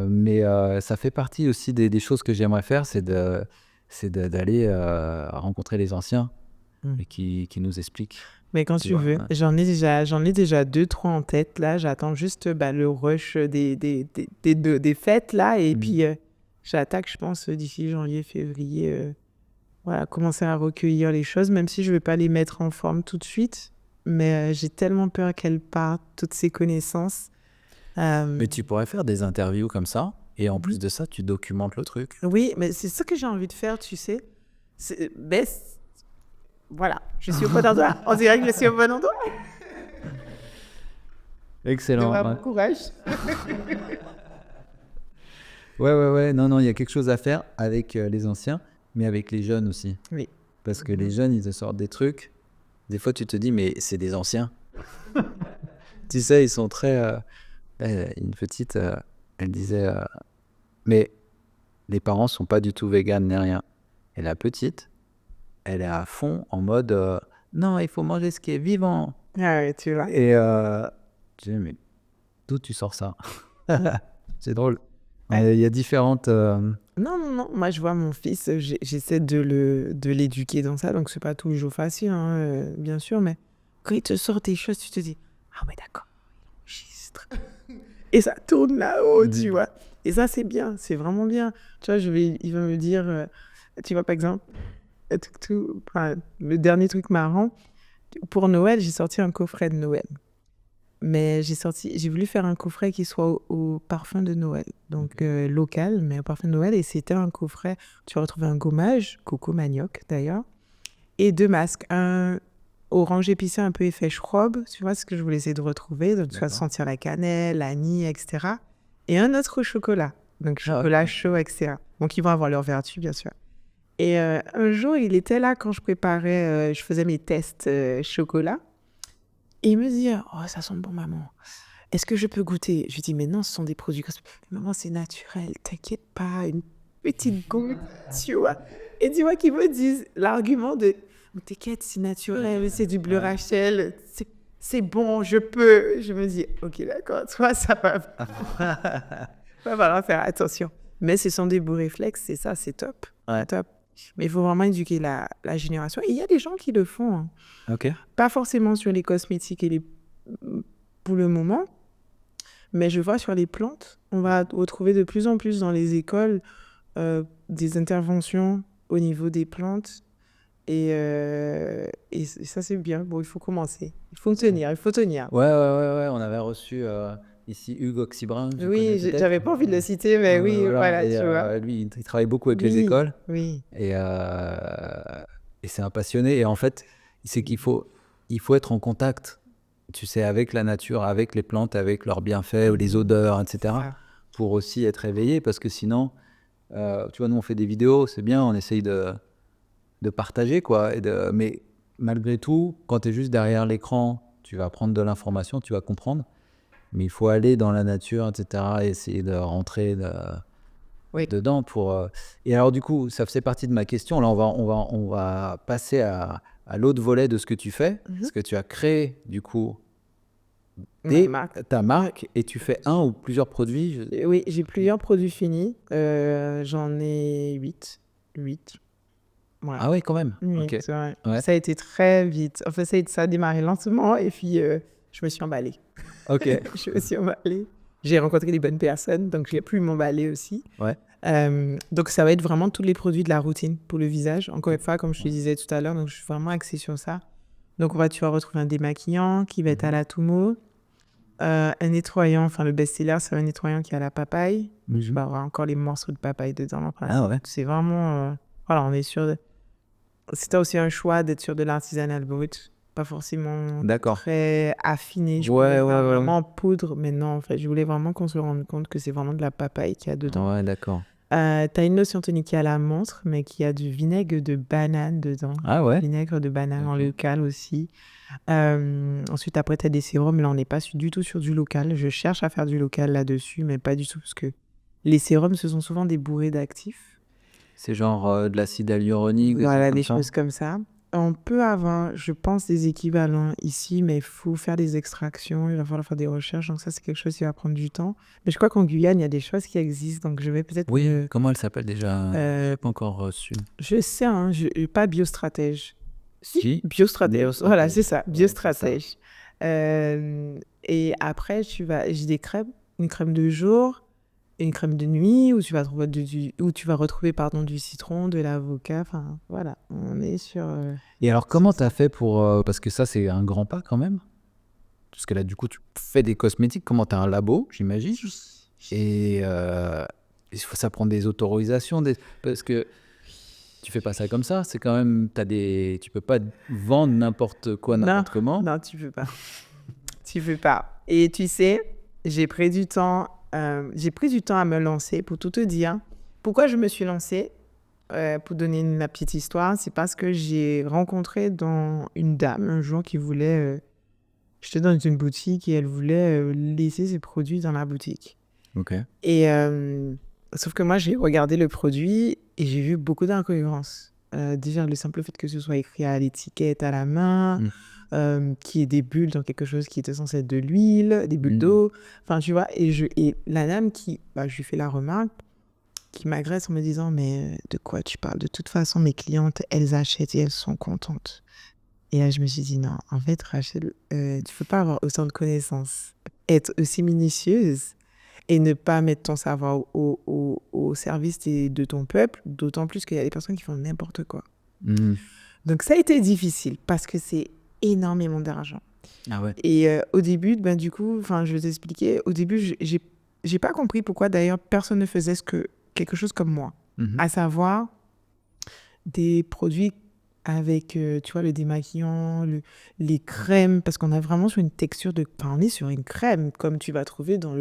Mais ça fait partie aussi des choses que j'aimerais faire, c'est d'aller rencontrer les anciens et qui nous expliquent. Mais quand tu veux, j'en ai déjà 2-3 en tête, là. J'attends juste le rush des fêtes, là. Et puis, j'attaque, je pense, d'ici janvier, février, voilà, commencer à recueillir les choses, même si je ne vais pas les mettre en forme tout de suite. Mais j'ai tellement peur qu'elles partent, toutes ces connaissances. Mais tu pourrais faire des interviews comme ça, et en plus de ça, tu documentes le truc. Oui, mais c'est ça que j'ai envie de faire, tu sais. Voilà, je suis au bon endroit. On dirait que je suis au bon endroit. Excellent. Bon courage. Ouais. Non, il y a quelque chose à faire avec les anciens, mais avec les jeunes aussi. Oui. Parce que les jeunes, ils te sortent des trucs. Des fois, tu te dis, mais c'est des anciens. Tu sais, ils sont très... une petite, elle disait, mais les parents sont pas du tout véganes ni rien. Et la petite, elle est à fond en mode, non, il faut manger ce qui est vivant. Ah ouais, tu vois. Et je dis, mais d'où tu sors ça? C'est drôle. Il y a différentes... Non. Moi, je vois mon fils, j'essaie de l'éduquer dans ça, donc c'est pas toujours facile, hein, bien sûr, mais quand il te sort des choses, tu te dis, ah ouais, d'accord, il enregistre. Et ça tourne là-haut, tu vois. Et ça, c'est bien, c'est vraiment bien. Tu vois, il va me dire, tu vois, par exemple, le dernier truc marrant, pour Noël, j'ai sorti un coffret de Noël. Mais j'ai voulu faire un coffret qui soit au parfum de Noël, donc local, mais au parfum de Noël. Et c'était un coffret, tu vas retrouver un gommage, coco manioc d'ailleurs, et 2 masques. Un orange épicé un peu effet schrob, tu vois, ce que je voulais essayer de retrouver, donc tu vas sentir la cannelle, l'anis, etc. Et un autre au chocolat, donc chocolat chaud, etc. Donc ils vont avoir leur vertu, bien sûr. Et un jour, il était là quand je préparais, je faisais mes tests chocolat. Et il me dit, oh, ça sent bon, maman. Est-ce que je peux goûter? Je lui dis, mais non, ce sont des produits. Maman, c'est naturel, t'inquiète pas, une petite goutte, tu vois. Et tu vois qu'ils me disent l'argument de, t'inquiète, c'est naturel, c'est du Bleu Rachel, c'est bon, je peux. Je me dis, ok, d'accord, toi, ça va falloir faire attention. Mais ce sont des beaux réflexes, c'est ça, c'est top. Ouais. Top. Mais il faut vraiment éduquer la génération. Et il y a des gens qui le font, hein. Ok. Pas forcément sur les cosmétiques pour le moment, mais je vois sur les plantes, on va retrouver de plus en plus dans les écoles des interventions au niveau des plantes. Et ça, c'est bien. Bon, il faut commencer. Il faut tenir. Ouais. On avait reçu ici Hugues Oxybrin. Oui, j'avais pas envie de le citer, mais oui, voilà, et, tu vois. lui, il travaille beaucoup avec les écoles. Oui. Et c'est un passionné. Et en fait, c'est qu'il faut être en contact, tu sais, avec la nature, avec les plantes, avec leurs bienfaits, ou les odeurs, etc. Pour aussi être éveillé. Parce que sinon, tu vois, nous, on fait des vidéos, c'est bien, on essaye de partager, quoi. Mais malgré tout, quand tu es juste derrière l'écran, tu vas prendre de l'information, tu vas comprendre. Mais il faut aller dans la nature, etc. et essayer de rentrer dedans pour... Et alors, du coup, ça faisait partie de ma question. Là, on va passer à l'autre volet de ce que tu fais. Parce que tu as créé, du coup, ta marque et tu fais un ou plusieurs produits. Oui, j'ai plusieurs produits finis. J'en ai 8. Voilà. Ah oui, quand même. Oui, Okay. c'est vrai. Ouais. Ça a été très vite. Enfin, ça a démarré lentement et puis je me suis emballée. Ok. Je me suis emballée. J'ai rencontré des bonnes personnes, donc j'ai pu m'emballer aussi. Ouais. Donc ça va être vraiment tous les produits de la routine pour le visage. Encore une fois, comme je te disais tout à l'heure, donc je suis vraiment axée sur ça. Donc tu vas retrouver un démaquillant qui va être à la Tumo. Un nettoyant, enfin le best-seller, c'est un nettoyant qui a la papaye. Je vais avoir encore les morceaux de papaye dedans. Ah ouais. C'est vraiment... voilà, on est sûr... C'était aussi un choix d'être sur de l'artisanal brut. Pas forcément très affiné. Je voulais vraiment poudre, mais non, en fait, je voulais vraiment qu'on se rende compte que c'est vraiment de la papaye qu'il y a dedans. Ouais, d'accord. T'as une lotion tonique qui a la menthe, mais qui a du vinaigre de banane dedans. Ah ouais. Vinaigre de banane en local aussi. Ensuite, après, t'as des sérums. Là, on n'est pas du tout sur du local. Je cherche à faire du local là-dessus, mais pas du tout, parce que les sérums, ce sont souvent des bourrées d'actifs. C'est genre de l'acide hyaluronique. Voilà, des choses comme ça. On peut avoir, je pense, des équivalents ici, mais il faut faire des extractions, il va falloir faire des recherches, donc ça, c'est quelque chose qui va prendre du temps. Mais je crois qu'en Guyane, il y a des choses qui existent, donc je vais peut-être... Oui, comment elle s'appelle déjà? Pas encore reçu. Je sais, hein, pas biostratège. Si. Biostratège, voilà, c'est ça, biostratège. Et après, j'ai des crèmes, une crème de jour, une crème de nuit, où tu vas retrouver du citron, de l'avocat, enfin voilà, on est sur... Et alors comment tu as fait pour... parce que ça c'est un grand pas quand même, parce que là du coup tu fais des cosmétiques, comment tu as un labo, j'imagine, et ça prend des autorisations, parce que tu fais pas ça comme ça, c'est quand même, tu peux pas vendre n'importe quoi, n'importe comment. Non, tu peux pas. Tu peux pas. Et tu sais, j'ai pris du temps à me lancer, pour tout te dire. Pourquoi je me suis lancée? pour donner la petite histoire, c'est parce que j'ai rencontré une dame un jour qui voulait... j'étais dans une boutique et elle voulait laisser ses produits dans la boutique. Ok. Et sauf que moi, j'ai regardé le produit et j'ai vu beaucoup d'incohérences. Déjà, le simple fait que ce soit écrit à l'étiquette à la main, qu'il y ait des bulles dans quelque chose qui était censé être de l'huile, des bulles d'eau. Enfin, tu vois, et la dame je lui fais la remarque, qui m'agresse en me disant « Mais de quoi tu parles ? De toute façon, mes clientes, elles achètent et elles sont contentes. » Et là, je me suis dit « Non, en fait, Rachel, tu ne peux pas avoir autant de connaissances, être aussi minutieuse et ne pas mettre ton savoir au service de ton peuple, d'autant plus qu'il y a des personnes qui font n'importe quoi. » Donc, ça a été difficile parce que c'est énormément d'argent. Ah ouais. Et au début, du coup, je vais t'expliquer, au début, j'ai pas compris pourquoi d'ailleurs personne ne faisait quelque chose comme moi, à savoir des produits avec, tu vois, le démaquillant, les crèmes, parce qu'on a vraiment sur une texture on est sur une crème, comme tu vas trouver dans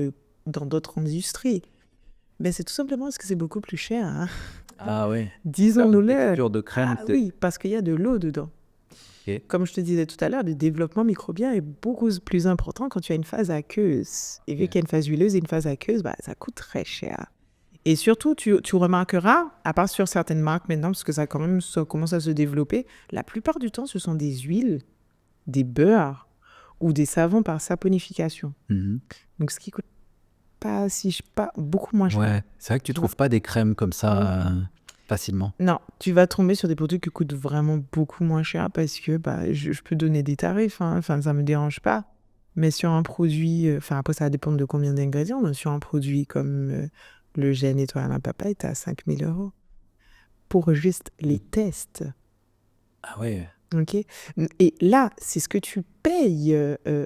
d'autres industries. Mais c'est tout simplement parce que c'est beaucoup plus cher. Hein. Ah ouais. Disons-nous-le. Texture de crème. Oui, parce qu'il y a de l'eau dedans. Okay. Comme je te disais tout à l'heure, le développement microbien est beaucoup plus important quand tu as une phase aqueuse. Et vu qu'il y a une phase huileuse et une phase aqueuse, ça coûte très cher. Et surtout, tu remarqueras, à part sur certaines marques maintenant, parce que ça commence à se développer, la plupart du temps, ce sont des huiles, des beurres ou des savons par saponification. Donc, ce qui coûte pas beaucoup moins cher. Ouais, c'est vrai que tu trouves pas des crèmes comme ça facilement. Non, tu vas tomber sur des produits qui coûtent vraiment beaucoup moins cher parce que je peux donner des tarifs, ça me dérange pas. Mais sur un produit, après ça dépend de combien d'ingrédients, mais sur un produit comme le gel nettoyant la papaye, tu as 5 000 € pour juste les tests. Ah ouais. Ok. Et là, c'est ce que tu payes,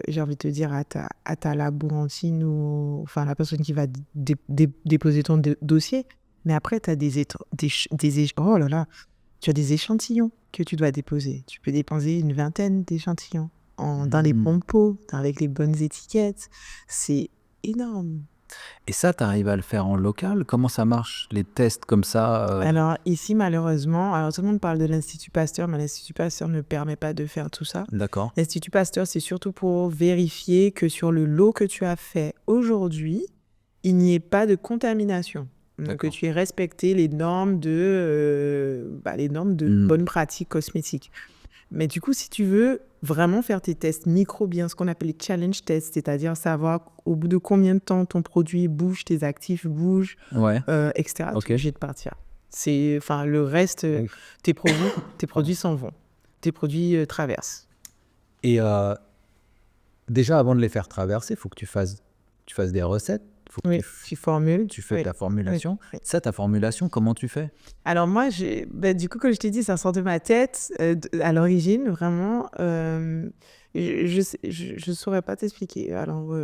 j'ai envie de te dire, à ta laborantine ou la personne qui va déposer ton dossier. Mais après, tu as tu as des échantillons que tu dois déposer. Tu peux déposer une vingtaine d'échantillons dans les bons pots, avec les bonnes étiquettes. C'est énorme. Et ça, tu arrives à le faire en local ? Comment ça marche, les tests comme ça Alors ici, malheureusement, tout le monde parle de l'Institut Pasteur, mais l'Institut Pasteur ne permet pas de faire tout ça. D'accord. L'Institut Pasteur, c'est surtout pour vérifier que sur le lot que tu as fait aujourd'hui, il n'y ait pas de contamination. Donc, que tu aies respecté les normes de bonnes pratiques cosmétiques. Mais du coup, si tu veux vraiment faire tes tests microbiens, ce qu'on appelle les challenge tests, c'est-à-dire savoir au bout de combien de temps ton produit bouge, tes actifs bougent, etc., tu es obligé de partir. Le reste, tes produits s'en vont. Tes produits traversent. Et déjà, avant de les faire traverser, il faut que tu fasses des recettes. Tu formules. Tu fais ta formulation. Oui. Ça, ta formulation, comment tu fais ? Alors moi, du coup, comme je t'ai dit, ça sort de ma tête à l'origine, vraiment. Je saurais pas t'expliquer. Alors,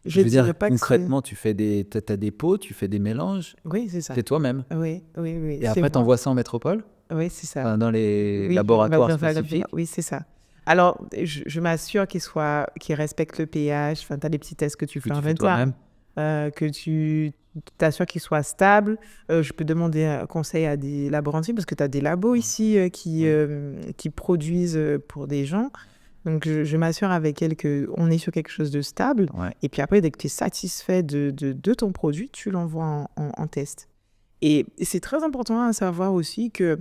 je veux dire, pas concrètement, tu as des pots, tu fais des mélanges. Oui, c'est ça. C'est toi-même. Oui. Et après, tu envoies ça en métropole ? Oui, c'est ça. Dans les laboratoires spécifiques. Oui, c'est ça. Alors, je m'assure qu'ils respectent le pH. Tu as des petits tests que tu fais en même temps. Que tu t'assures qu'ils soient stables. Je peux demander un conseil à des laborantines parce que tu as des labos ici qui produisent pour des gens. Donc, je m'assure avec elles qu'on est sur quelque chose de stable. Ouais. Et puis après, dès que tu es satisfait de ton produit, tu l'envoies en test. Et c'est très important à savoir aussi que,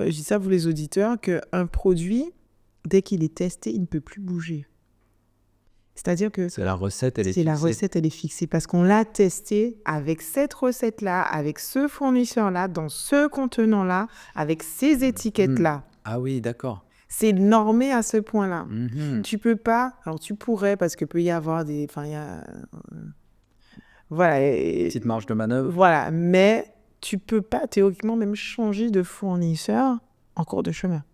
je dis ça pour les auditeurs, qu'un produit, dès qu'il est testé, il ne peut plus bouger. C'est-à-dire que la recette, elle est fixée parce qu'on l'a testé avec cette recette-là, avec ce fournisseur-là, dans ce contenant-là, avec ces étiquettes-là. Ah oui, d'accord. C'est normé à ce point-là. Tu peux pas, alors tu pourrais parce que peut y avoir des, voilà. Petite marge de manœuvre. Voilà, mais tu peux pas théoriquement même changer de fournisseur en cours de chemin.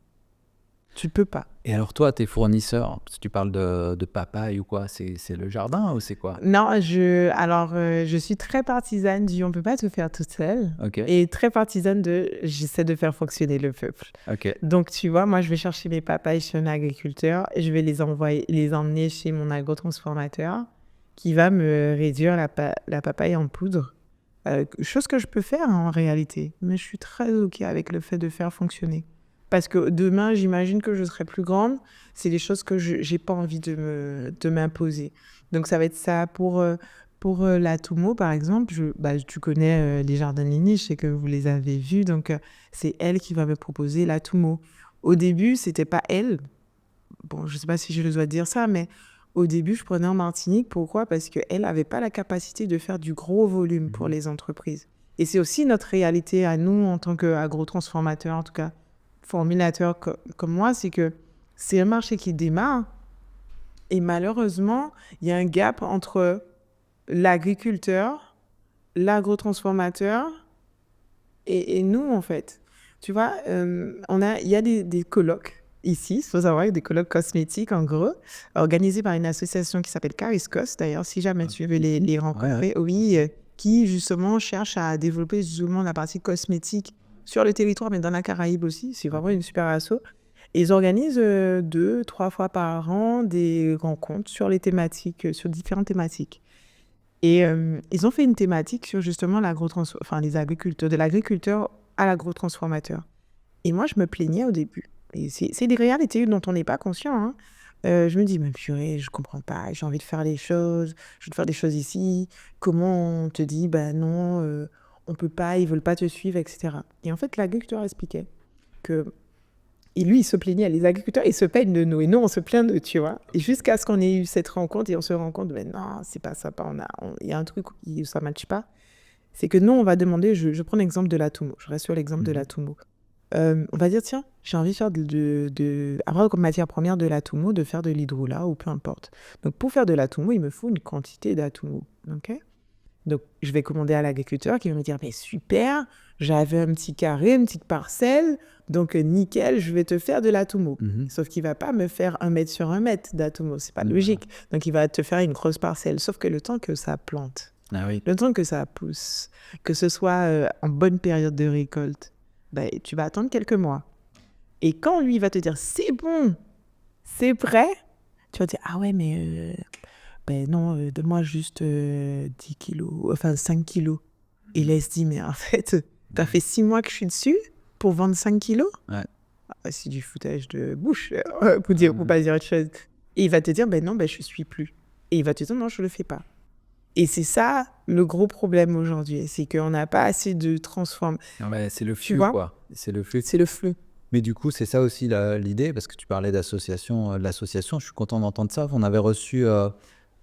Tu peux pas. Et alors toi, tes fournisseurs, si tu parles de papaye ou quoi, c'est le jardin ou c'est quoi ? Non, je suis très partisane du on peut pas tout faire toute seule. Okay. Et très partisane j'essaie de faire fonctionner le peuple. Okay. Donc tu vois, moi je vais chercher mes papayes chez un agriculteur et je vais les emmener chez mon agrotransformateur qui va me réduire la papaye en poudre Chose que je peux faire en réalité, mais je suis très OK avec le fait de faire fonctionner. Parce que demain, j'imagine que je serai plus grande. C'est des choses que je n'ai pas envie de m'imposer. Donc, ça va être ça. Pour la Tumo, par exemple, tu connais les jardins de Ligny, je sais que vous les avez vus. Donc, c'est elle qui va me proposer la Tumo. Au début, c'était pas elle. Bon, je ne sais pas si je dois dire ça, mais au début, je prenais en Martinique. Pourquoi ? Parce qu'elle n'avait pas la capacité de faire du gros volume pour les entreprises. Et c'est aussi notre réalité à nous, en tant qu'agro-transformateurs, en tout cas, formulateurs comme moi, c'est que c'est un marché qui démarre. Et malheureusement, il y a un gap entre l'agriculteur, l'agro-transformateur et nous, en fait. Tu vois, il y a des colloques ici, il faut savoir, des colloques cosmétiques, en gros, organisés par une association qui s'appelle Cariscos, d'ailleurs, si jamais tu veux les rencontrer, oui, qui, justement, cherche à développer justement la partie cosmétique sur le territoire, mais dans la Caraïbe aussi. C'est vraiment une super asso. Et ils organisent 2-3 fois par an des rencontres sur les thématiques, sur différentes thématiques. Et ils ont fait une thématique sur justement les agriculteurs, de l'agriculteur à l'agrotransformateur. Et moi, je me plaignais au début. Et c'est des réalités dont on n'est pas conscient. Hein. Je me dis, mais purée, je comprends pas, j'ai envie de faire les choses, je veux faire des choses ici. Comment on te dit, bah non, on peut pas, ils veulent pas te suivre, etc. Et en fait, l'agriculteur expliquait que... Et lui, il se plaignait, les agriculteurs, ils se plaignent de nous. Et nous, on se plaint d'eux, tu vois. Et jusqu'à ce qu'on ait eu cette rencontre et on se rend compte, mais non, c'est pas ça. Il y a un truc où ça ne matche pas. C'est que nous, on va demander, je prends l'exemple de la Tumo. Je reste sur l'exemple de la Tumo. On va dire, tiens, j'ai envie de faire avoir comme matière première de la Tumo, de faire de l'hydrolat ou peu importe. Donc, pour faire de la Tumo, il me faut une quantité d'Atumo. OK ? Donc, je vais commander à l'agriculteur qui va me dire, mais super, j'avais un petit carré, une petite parcelle, donc nickel, je vais te faire de l'Atumo. Sauf qu'il ne va pas me faire 1 mètre sur 1 mètre d'Atumo, c'est pas logique. Donc, il va te faire une grosse parcelle. Sauf que le temps que ça plante, le temps que ça pousse, que ce soit en bonne période de récolte, tu vas attendre quelques mois. Et quand lui va te dire, c'est bon, c'est prêt, tu vas dire, ah ouais, mais... non, donne-moi juste 10 kilos, enfin 5 kilos. Et là, il se dit, mais en fait, t'as fait 6 mois que je suis dessus pour vendre 5 kilos ? Ouais. C'est du foutage de bouche, pour pas dire autre chose. Et il va te dire, non, je suis plus. Et il va te dire, non, je le fais pas. Et c'est ça le gros problème aujourd'hui, c'est qu'on n'a pas assez de transformation. C'est le flux, quoi. C'est le flux. C'est le flux. Mais du coup, c'est ça aussi l'idée, parce que tu parlais d'association, je suis content d'entendre ça. On avait reçu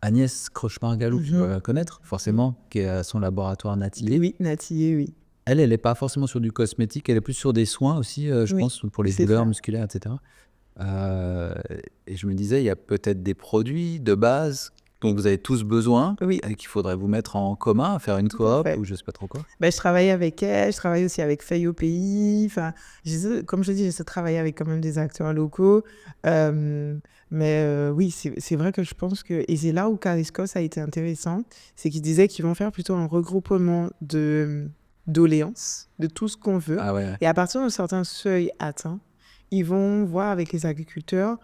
Agnès Crochemar-Galou, tu dois la connaître, forcément, qui est à son laboratoire Natillé. Oui, Natillé, oui. Elle n'est pas forcément sur du cosmétique, elle est plus sur des soins aussi, je pense, pour les douleurs musculaires, etc. Et je me disais, il y a peut-être des produits de base dont vous avez tous besoin et qu'il faudrait vous mettre en commun, faire une coop ou je ne sais pas trop quoi. Je travaille avec elle, je travaille aussi avec Feuille au Pays. Enfin, comme je dis, j'essaie de travailler avec quand même des acteurs locaux. Mais oui, c'est vrai que je pense que... Et c'est là où Cariscos a été intéressant, c'est qu'ils disaient qu'ils vont faire plutôt un regroupement doléances, de tout ce qu'on veut. Ah ouais. Et à partir d'un certain seuil atteint, ils vont voir avec les agriculteurs,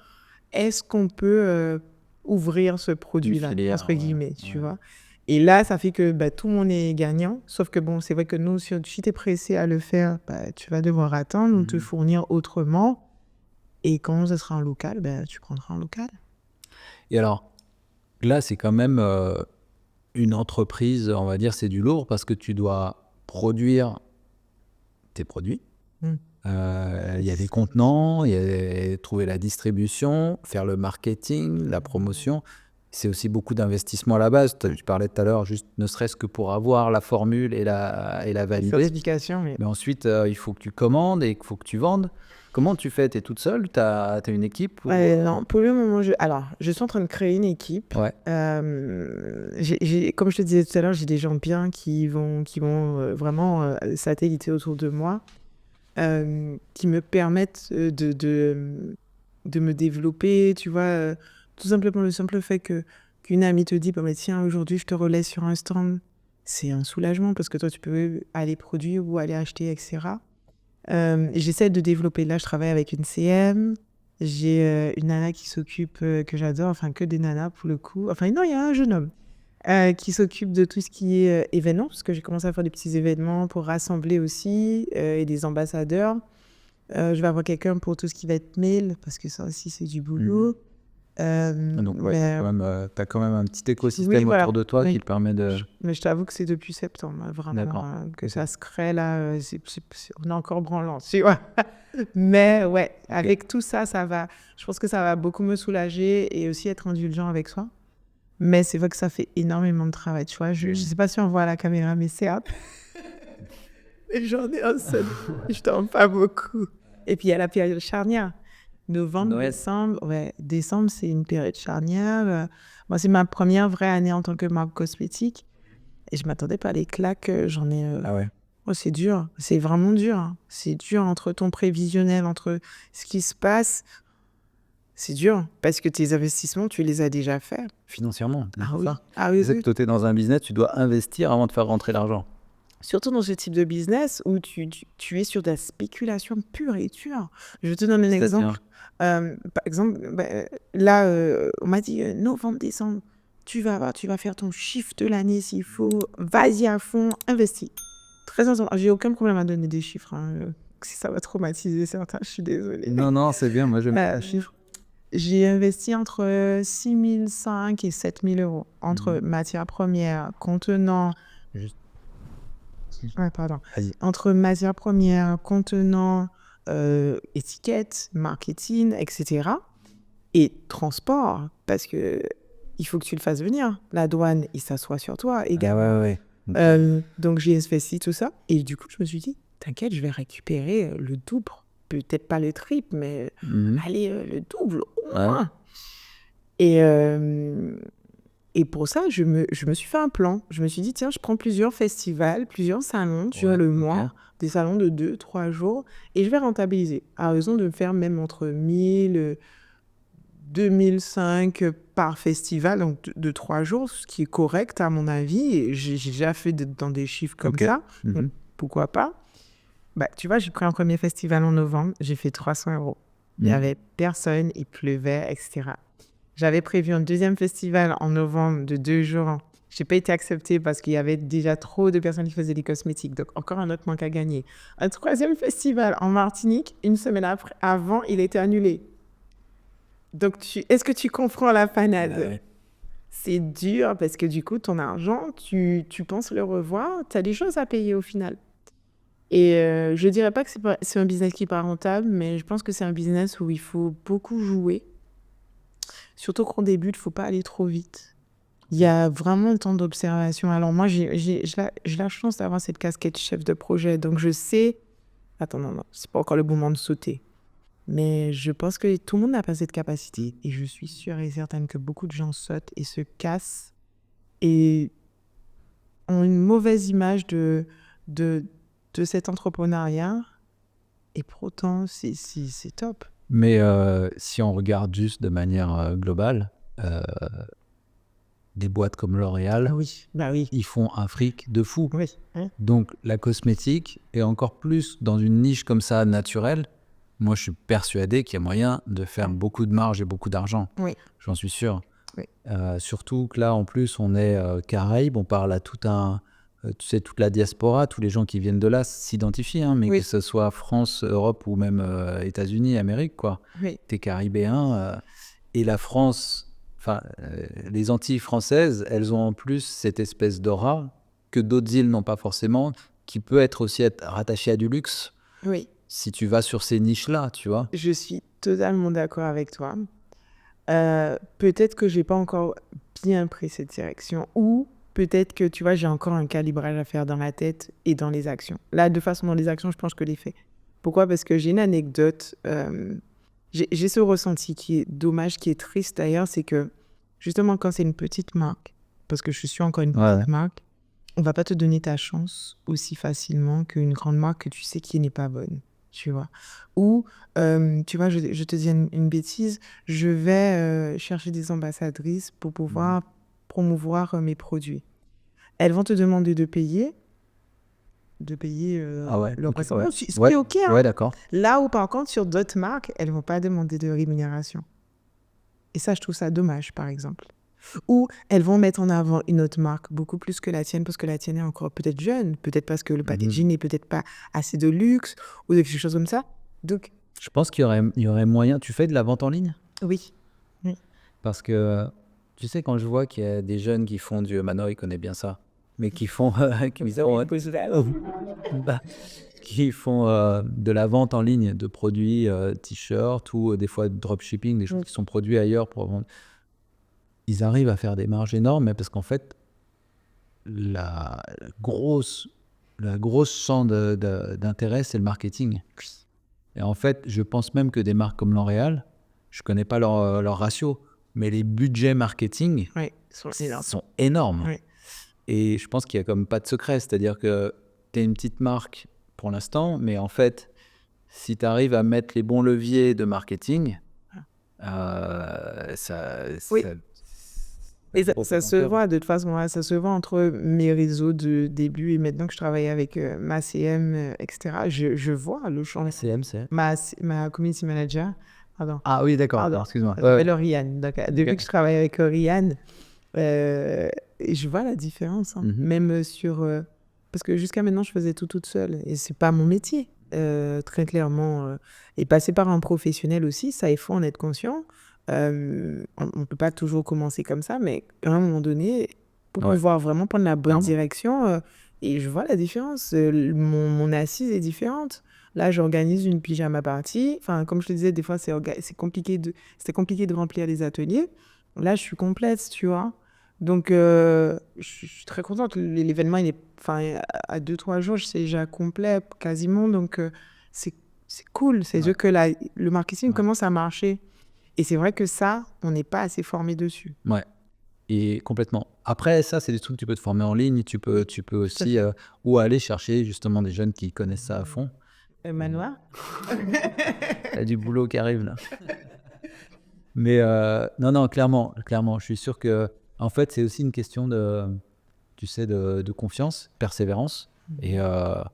est-ce qu'on peut ouvrir ce produit-là, entre guillemets, tu vois. Et là, ça fait que tout le monde est gagnant. Sauf que bon, c'est vrai que nous, si tu es pressé à le faire, tu vas devoir attendre ou te fournir autrement. Et quand ce sera en local, tu prendras en local. Et alors, là, c'est quand même une entreprise, on va dire, c'est du lourd parce que tu dois produire tes produits. Il y a des contenants, il y a trouver la distribution, faire le marketing, la promotion. C'est aussi beaucoup d'investissement à la base. Tu parlais tout à l'heure, juste ne serait-ce que pour avoir la formule et la valider. Certification, Mais ensuite, il faut que tu commandes et il faut que tu vendes. Comment tu fais ? Tu es toute seule ? Tu as une équipe ou... Non, pour le moment, je suis en train de créer une équipe. Ouais. Comme je te disais tout à l'heure, j'ai des gens bien qui vont vraiment satelliter autour de moi, qui me permettent de me développer, tu vois. Tout simplement, le simple fait qu'une amie te dit, tiens, aujourd'hui, je te relaisse sur un stand, c'est un soulagement parce que toi, tu peux aller produire ou aller acheter, etc. J'essaie de développer. Là, je travaille avec une CM. J'ai une nana qui s'occupe, que j'adore, enfin, que des nanas pour le coup. Enfin, non, il y a un jeune homme. qui s'occupe de tout ce qui est événements, parce que j'ai commencé à faire des petits événements pour rassembler aussi, et des ambassadeurs. Je vais avoir quelqu'un pour tout ce qui va être mail, parce que ça aussi, c'est du boulot. Donc, ouais, Mais, t'as quand même un petit écosystème voilà. autour de toi Oui. qui te permet de... Mais je t'avoue que c'est depuis septembre, vraiment, D'accord. que ça se crée là. On est encore branlant, tu vois. Mais ouais, avec tout ça, ça va. Je pense que ça va beaucoup me soulager et aussi être indulgent avec soi. Mais c'est vrai que ça fait énormément de travail, tu vois. Je sais pas si on voit à la caméra, mais c'est hâte. Et j'en ai un seul. Je t'en pas beaucoup. Et puis il y a la période charnière. Novembre, Noël. décembre. Ouais, décembre, c'est une période charnière. Moi, c'est ma première vraie année en tant que marque cosmétique. Et je m'attendais pas à les claques. J'en ai. Ah ouais. Oh, c'est dur. C'est vraiment dur. Hein. C'est dur entre ton prévisionnel, entre ce qui se passe. C'est dur. Parce que tes investissements, tu les as déjà faits. Financièrement, Ah c'est oui. ça. Ah oui, C'est ça oui. que toi, t'es dans un business, tu dois investir avant de faire rentrer l'argent. Surtout dans ce type de business où tu es sur de la spéculation pure et dure. Je te donne un exemple. Par exemple, là, on m'a dit novembre, décembre, tu vas faire ton chiffre de l'année s'il faut. Vas-y à fond, investis. Très sincèrement, j'ai aucun problème à donner des chiffres. Hein. Si ça va traumatiser certains, je suis désolée. Non, c'est bien. Moi, j'aime bien les chiffres. J'ai investi entre 6 500 et 7 000 euros entre matières premières, contenants. Ouais, pardon. Vas-y. Entre matières premières, contenants, étiquettes, marketing, etc. Et transport, parce que il faut que tu le fasses venir. La douane, il s'assoit sur toi. Ouais. Donc, j'ai investi tout ça. Et du coup, je me suis dit, t'inquiète, je vais récupérer le double. Peut-être pas le triple, mais allez, le double au moins. Et pour ça, je me suis fait un plan. Je me suis dit, tiens, je prends plusieurs festivals, plusieurs salons sur le mois, des salons de 2-3 jours, et je vais rentabiliser. À raison de me faire même entre 1000, 2005 par festival, donc de 3 jours, ce qui est correct à mon avis. Et j'ai déjà fait dans des chiffres comme ça. Donc, pourquoi pas? Tu vois, j'ai pris un premier festival en novembre, j'ai fait 300 euros. Il n'y avait personne, il pleuvait, etc. J'avais prévu un deuxième festival en novembre de 2 jours. Je n'ai pas été acceptée parce qu'il y avait déjà trop de personnes qui faisaient des cosmétiques. Donc, encore un autre manque à gagner. Un troisième festival en Martinique, une semaine avant, il était annulé. Donc, est-ce que tu comprends la panade? Ouais. C'est dur parce que du coup, ton argent, tu penses le revoir. Tu as des choses à payer au final. Et je ne dirais pas que c'est un business qui n'est pas rentable, mais je pense que c'est un business où il faut beaucoup jouer. Surtout qu'au début, il ne faut pas aller trop vite. Il y a vraiment le temps d'observation. Alors moi, j'ai la chance d'avoir cette casquette chef de projet. Donc je sais... Attends, non, c'est pas encore le moment de sauter. Mais je pense que tout le monde n'a pas cette capacité. Et je suis sûre et certaine que beaucoup de gens sautent et se cassent et ont une mauvaise image de cet entrepreneuriat. Et pourtant, c'est top. Mais si on regarde juste de manière globale, des boîtes comme L'Oréal, Oui. ils font un fric de fou. Oui. Donc la cosmétique, et encore plus dans une niche comme ça naturelle, moi je suis persuadé qu'il y a moyen de faire beaucoup de marge et beaucoup d'argent. Oui. J'en suis sûr. Oui. Surtout que là en plus on est Caraïbes, on parle à toute la diaspora, tous les gens qui viennent de là s'identifient, mais que ce soit France, Europe ou même États-Unis, Amérique, quoi. Oui. T'es caribéen et la France, les Antilles françaises, elles ont en plus cette espèce d'aura que d'autres îles n'ont pas forcément, qui peut être rattachée à du luxe. Oui. Si tu vas sur ces niches-là, tu vois. Je suis totalement d'accord avec toi. Peut-être que je n'ai pas encore bien pris cette direction ou peut-être que, tu vois, j'ai encore un calibrage à faire dans la tête et dans les actions. Là, de façon dans les actions, je pense que je l'ai fait. Pourquoi? Parce que j'ai une anecdote. J'ai ce ressenti qui est dommage, qui est triste d'ailleurs, c'est que justement quand c'est une petite marque, parce que je suis encore une petite marque, on ne va pas te donner ta chance aussi facilement qu'une grande marque que tu sais qui n'est pas bonne. Tu vois. Ou, tu vois, je te dis une bêtise, je vais chercher des ambassadrices pour pouvoir promouvoir mes produits. Elles vont te demander de payer leur prestataire. Ce qui est OK. Hein. Ouais, d'accord. Là où, par contre, sur d'autres marques, elles ne vont pas demander de rémunération. Et ça, je trouve ça dommage, par exemple. Ou elles vont mettre en avant une autre marque beaucoup plus que la tienne parce que la tienne est encore peut-être jeune, peut-être parce que le packaging n'est peut-être pas assez de luxe ou quelque chose comme ça. Donc, Je pense qu'il y aurait moyen. Tu fais de la vente en ligne? oui. Parce que, tu sais, quand je vois qu'il y a des jeunes qui font du... Maintenant, ils connaissent bien ça. Mais qui font... qui font de la vente en ligne de produits, t-shirts ou des fois dropshipping, des choses qui sont produits ailleurs pour vendre. Ils arrivent à faire des marges énormes, mais parce qu'en fait, la grosse champ d'intérêt, c'est le marketing. Et en fait, je pense même que des marques comme L'Oréal, je ne connais pas leur ratio, mais les budgets marketing Oui, ils sont énormes. Oui. Et je pense qu'il n'y a comme pas de secret, c'est-à-dire que tu es une petite marque pour l'instant, mais en fait, si tu arrives à mettre les bons leviers de marketing, Oui. Et ça se voit de toute façon, ça se voit entre mes réseaux de début et maintenant que je travaille avec ma CM, etc. Je vois le champ. CM, c'est... Ma community manager, pardon. Ah oui, d'accord, Pardon. excuse-moi. Elle s'appelle Oriane. Donc, depuis que je travaille avec Oriane, je vois la différence. Même sur... parce que jusqu'à maintenant, je faisais tout toute seule. Et c'est pas mon métier, très clairement. Et passer par un professionnel aussi, ça, il faut en être conscient. On ne peut pas toujours commencer comme ça, mais à un moment donné, pour pouvoir vraiment prendre la bonne direction, et je vois la différence. Mon assise est différente. Là, j'organise une pyjama party. Enfin, comme je te disais, des fois, c'était compliqué de remplir les ateliers. Là, je suis complète, tu vois. Donc, je suis très contente. L'événement, il est, à 2-3 jours, c'est déjà complet, quasiment. Donc, c'est cool. C'est juste que le marketing commence à marcher. Et c'est vrai que ça, on n'est pas assez formé dessus. Ouais, et complètement. Après, ça, c'est des trucs que tu peux te former en ligne. Tu peux aussi ou aller chercher justement des jeunes qui connaissent ça à fond. Manoir Il y a du boulot qui arrive là. Mais non, clairement, je suis sûr que, en fait, c'est aussi une question de, tu sais, de confiance, persévérance. Et à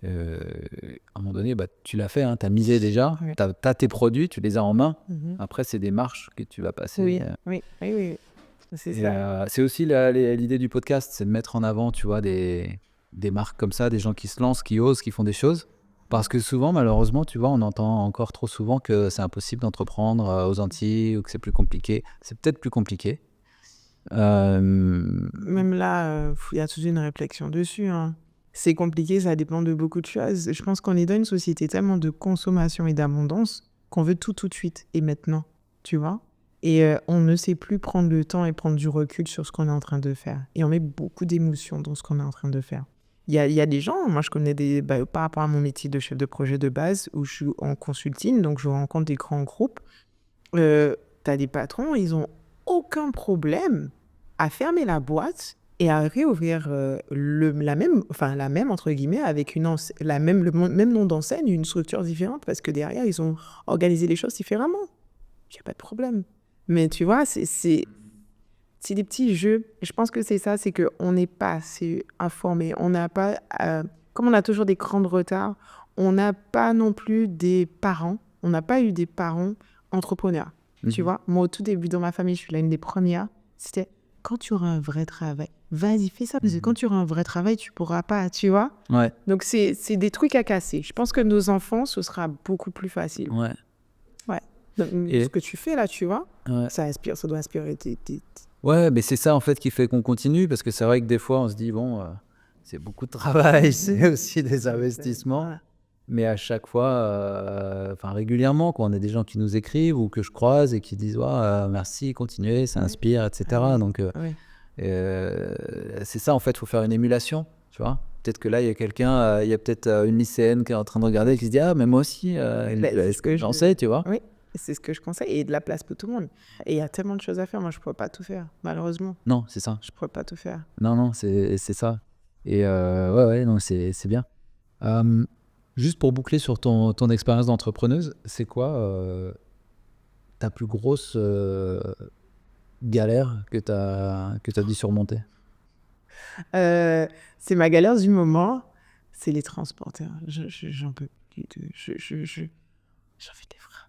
un moment donné, tu l'as fait, hein, tu as misé déjà, tu as tes produits, tu les as en main. Après, c'est des marches que tu vas passer. Oui. C'est ça. C'est aussi l'idée du podcast, c'est de mettre en avant, tu vois, des marques comme ça, des gens qui se lancent, qui osent, qui font des choses. Parce que souvent, malheureusement, tu vois, on entend encore trop souvent que c'est impossible d'entreprendre aux Antilles ou que c'est plus compliqué. C'est peut-être plus compliqué. Même là, il y a toute une réflexion dessus. C'est compliqué, ça dépend de beaucoup de choses. Je pense qu'on est dans une société tellement de consommation et d'abondance qu'on veut tout de suite et maintenant, tu vois. Et on ne sait plus prendre le temps et prendre du recul sur ce qu'on est en train de faire. Et on met beaucoup d'émotions dans ce qu'on est en train de faire. Il y a des gens, moi je connais par rapport à mon métier de chef de projet de base, où je suis en consulting, donc je rencontre des grands groupes. T'as des patrons, ils ont aucun problème à fermer la boîte et à réouvrir la même entre guillemets, avec le même nom d'enseigne, une structure différente, parce que derrière, ils ont organisé les choses différemment. Il n'y a pas de problème. Mais tu vois, c'est des petits jeux. Et je pense que c'est ça, c'est qu'on n'est pas assez informé. On n'a pas, comme on a toujours des crans de retard, on n'a pas non plus des parents. On n'a pas eu des parents entrepreneurs. Tu vois, moi, au tout début, dans ma famille, je suis l'une des premières. C'était quand tu auras un vrai travail, vas-y, fais ça. Parce que quand tu auras un vrai travail, tu pourras pas, tu vois. Ouais. Donc, c'est des trucs à casser. Je pense que nos enfants, ce sera beaucoup plus facile. Ouais. Donc, ce que tu fais là, tu vois, ça doit inspirer Ouais, mais c'est ça en fait qui fait qu'on continue, parce que c'est vrai que des fois on se dit bon, c'est beaucoup de travail, c'est aussi des investissements, mais à chaque fois, régulièrement, quand on a des gens qui nous écrivent ou que je croise et qui disent merci, continuez, ça inspire, etc. Donc c'est ça en fait, il faut faire une émulation, tu vois. Peut-être que là il y a quelqu'un, il y a peut-être une lycéenne qui est en train de regarder et qui se dit mais moi aussi, c'est ce que j'en sais, tu vois. Oui. C'est ce que je conseille, et de la place pour tout le monde. Et il y a tellement de choses à faire, moi je ne pourrais pas tout faire, malheureusement. Non, c'est ça. Je ne pourrais pas tout faire. Non, c'est ça. Et non, c'est bien. Juste pour boucler sur ton expérience d'entrepreneuse, c'est quoi ta plus grosse galère que tu as dû surmonter? C'est ma galère du moment, c'est les transporteurs. J'en peux plus. J'en fais des frappes.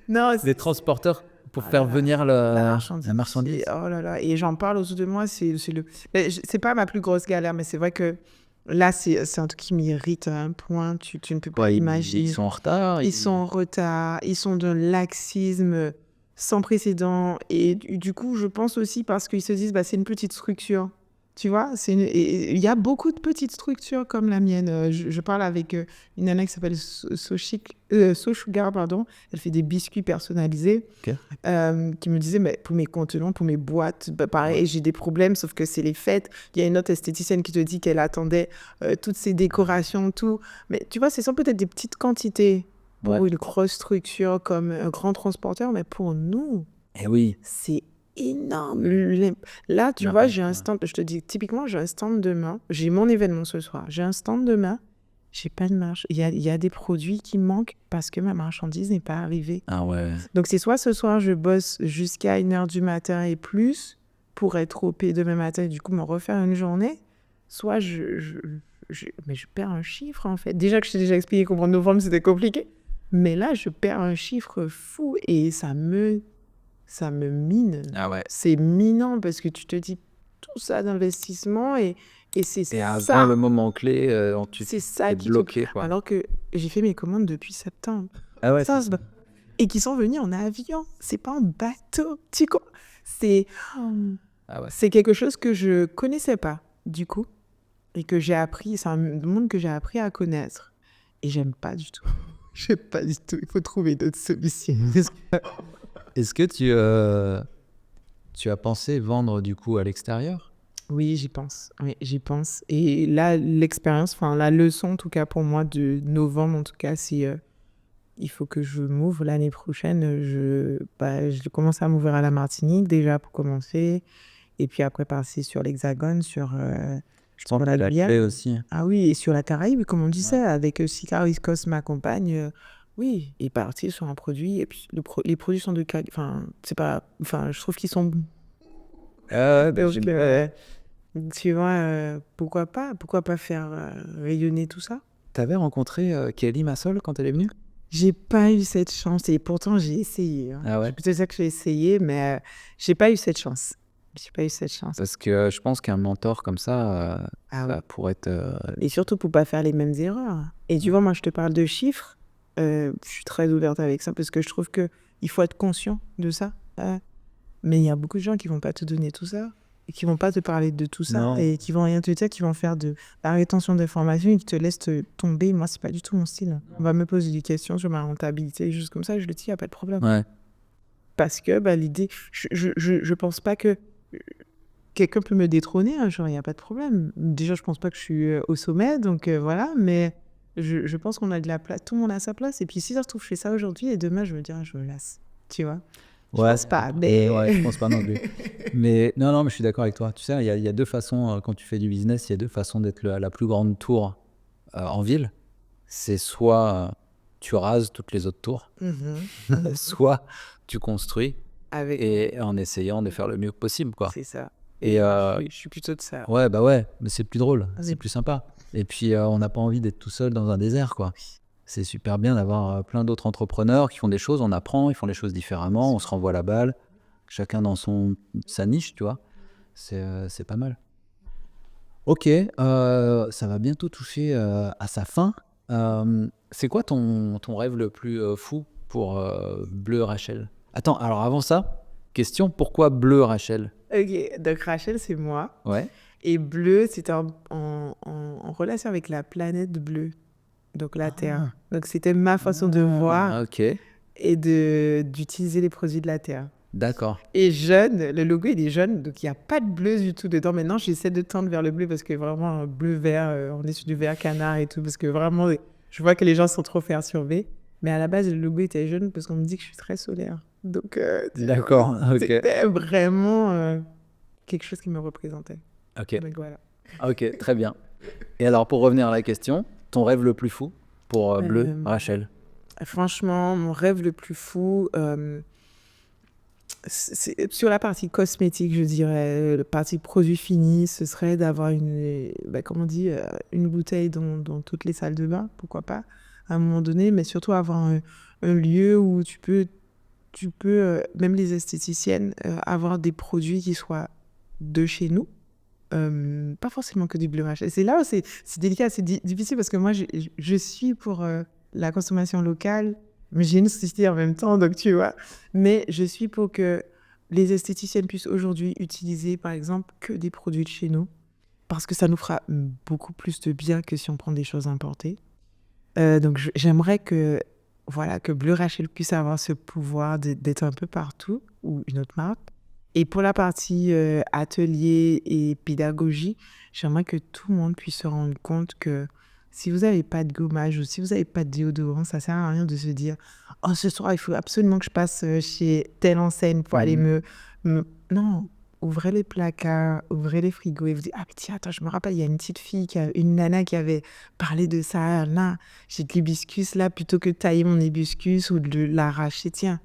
Non, des transporteurs pour Oh faire là là, venir la la marchandise. Oh là là, et j'en parle autour de moi, c'est pas ma plus grosse galère, mais c'est vrai que là, c'est un truc qui m'irrite à un point, tu ne peux pas Quoi, ils imaginer. sont en retard. Ils sont en retard, ils sont d'un laxisme sans précédent. Et du coup, je pense aussi parce qu'ils se disent, bah, c'est une petite structure. Tu vois, et il y a beaucoup de petites structures comme la mienne. Je parle avec une nana qui s'appelle Sugar, pardon. Elle fait des biscuits personnalisés. Ok. Qui me disait, mais pour mes contenants, pour mes boîtes, bah, pareil, j'ai des problèmes, sauf que c'est les fêtes. Il y a une autre esthéticienne qui te dit qu'elle attendait toutes ces décorations, tout. Mais tu vois, ce sont peut-être des petites quantités pour Ouais. une grosse structure comme un grand transporteur, mais pour nous, Eh oui. c'est énorme. Là, tu Non, vois, ouais, j'ai un ouais. stand, je te dis, typiquement, j'ai un stand demain. J'ai mon événement ce soir. J'ai un stand demain. J'ai pas de marge. Il y a des produits qui manquent parce que ma marchandise n'est pas arrivée. Ah ouais. Donc, c'est soit ce soir, je bosse jusqu'à 1h du matin et plus pour être OP demain matin et du coup me refaire une journée, soit mais je perds un chiffre en fait. Déjà que je t'ai déjà expliqué qu'au mois de novembre, c'était compliqué. Mais là, je perds un chiffre fou et ça me mine. Ah ouais. C'est minant parce que tu te dis tout ça d'investissement et c'est Et avant ça. le moment clé, tu C'est ça es qui bloqué, quoi. Alors que j'ai fait mes commandes depuis septembre. Ah ouais, Ça, c'est c'est pas- Et qui sont venus en avion. C'est pas en bateau. Tu comprends? Ah ouais. C'est quelque chose que je connaissais pas, du coup, et que j'ai appris. C'est un monde que j'ai appris à connaître. Et j'aime pas du tout. J'aime pas du tout. Il faut trouver d'autres solutions. Est-ce que tu as pensé vendre du coup à l'extérieur? Oui, j'y pense. Oui, j'y pense. Et là, l'expérience, enfin, la leçon, en tout cas, pour moi, de novembre, en tout cas, c'est il faut que je m'ouvre l'année prochaine. Je commence à m'ouvrir à la Martinique, déjà, pour commencer. Et puis après, passer sur l'Hexagone, sur Je pense que la c'est la Guyane. clé aussi. Ah oui, et sur la Caraïbe, comme on disait, avec Sicaris Cos, ma compagne. Oui, et partir sur un produit. Et puis, les produits sont de qualité. Enfin, c'est pas. Enfin, je trouve qu'ils sont. Ah ouais, bah, Donc, tu vois, pourquoi pas faire rayonner tout ça? T'avais rencontré Kelly Massol quand elle est venue? J'ai pas eu cette chance et pourtant j'ai essayé. Hein. Ah ouais. Je peux te dire que j'ai essayé, mais j'ai pas eu cette chance. J'ai pas eu cette chance. Parce que je pense qu'un mentor comme ça, Ah ouais. ça pourrait être. Et surtout pour pas faire les mêmes erreurs. Et tu vois, moi je te parle de chiffres. Je suis très ouverte avec ça parce que je trouve que il faut être conscient de ça. Mais il y a beaucoup de gens qui vont pas te donner tout ça et qui vont pas te parler de tout ça Non. et qui vont rien te dire, qui vont faire de la rétention d'informations et qui te laissent te tomber. Moi, c'est pas du tout mon style. On va me poser des questions sur ma rentabilité, juste comme ça, je le dis, y a pas de problème. Ouais. Parce que l'idée, je pense pas que quelqu'un peut me détrôner un jour, il y a pas de problème. Déjà, je pense pas que je suis au sommet, donc voilà, mais je pense qu'on a de la place, tout le monde a sa place. Et puis si ça se trouve, je fais ça aujourd'hui et demain, je me dirais, je me lasse, tu vois. Je pense pas, mais... Ouais, je pense pas non plus. Mais non, mais je suis d'accord avec toi. Tu sais, il y a deux façons, quand tu fais du business, il y a deux façons d'être la plus grande tour en ville. C'est soit tu rases toutes les autres tours, soit tu construis et en essayant de faire le mieux possible, quoi. C'est ça. Et je suis plutôt de ça. ouais, bah ouais, mais c'est plus drôle, Oui. c'est plus sympa. Et puis on n'a pas envie d'être tout seul dans un désert, quoi. C'est super bien d'avoir plein d'autres entrepreneurs qui font des choses, on apprend, ils font les choses différemment, on se renvoie la balle, chacun dans sa niche, tu vois. C'est pas mal. Ok, ça va bientôt toucher à sa fin. C'est quoi ton rêve le plus fou pour Bleu Rachel? Attends, alors avant ça, question, pourquoi Bleu Rachel? Ok, donc Rachel, c'est moi. Ouais. Et bleu, c'était en relation avec la planète bleue, donc la Terre. Donc c'était ma façon de voir Ok, et d'utiliser les produits de la Terre. d'accord. Et jaune, le logo il est jaune, donc il n'y a pas de bleu du tout dedans. Maintenant, j'essaie de tendre vers le bleu parce que vraiment, bleu-vert, on est sur du vert canard et tout, parce que vraiment, je vois que les gens sont trop perturbés. Mais à la base, le logo était jaune parce qu'on me dit que je suis très solaire. Donc, D'accord, ok. c'était vraiment quelque chose qui me représentait. Ok, Donc voilà. ok, très bien. Et alors, pour revenir à la question, ton rêve le plus fou pour Bleu Rachel? Franchement, mon rêve le plus fou, c'est sur la partie cosmétique, je dirais, la partie produit fini, ce serait d'avoir comme on dit, une bouteille dans toutes les salles de bain, pourquoi pas, à un moment donné, mais surtout avoir un lieu où tu peux tu peux, même les esthéticiennes, avoir des produits qui soient de chez nous. Pas forcément que du Bleu Rachel. C'est là où c'est délicat, c'est difficile parce que moi, je suis pour la consommation locale, mais j'ai une société en même temps, donc tu vois. Mais je suis pour que les esthéticiennes puissent aujourd'hui utiliser, par exemple, que des produits de chez nous, parce que ça nous fera beaucoup plus de bien que si on prend des choses importées. Donc, j'aimerais que Bleu Rachel puisse avoir ce pouvoir d'être un peu partout, ou une autre marque. Et pour la partie atelier et pédagogie, j'aimerais que tout le monde puisse se rendre compte que si vous n'avez pas de gommage ou si vous n'avez pas de déodorant, ça ne sert à rien de se dire « Oh, ce soir, il faut absolument que je passe chez telle enseigne pour aller me... » Non, ouvrez les placards, ouvrez les frigos et vous dites « Ah, mais tiens, attends, je me rappelle, il y a une petite fille, une nana qui avait parlé de ça. Là, j'ai de l'hibiscus là, plutôt que de tailler mon hibiscus ou de l'arracher. Tiens,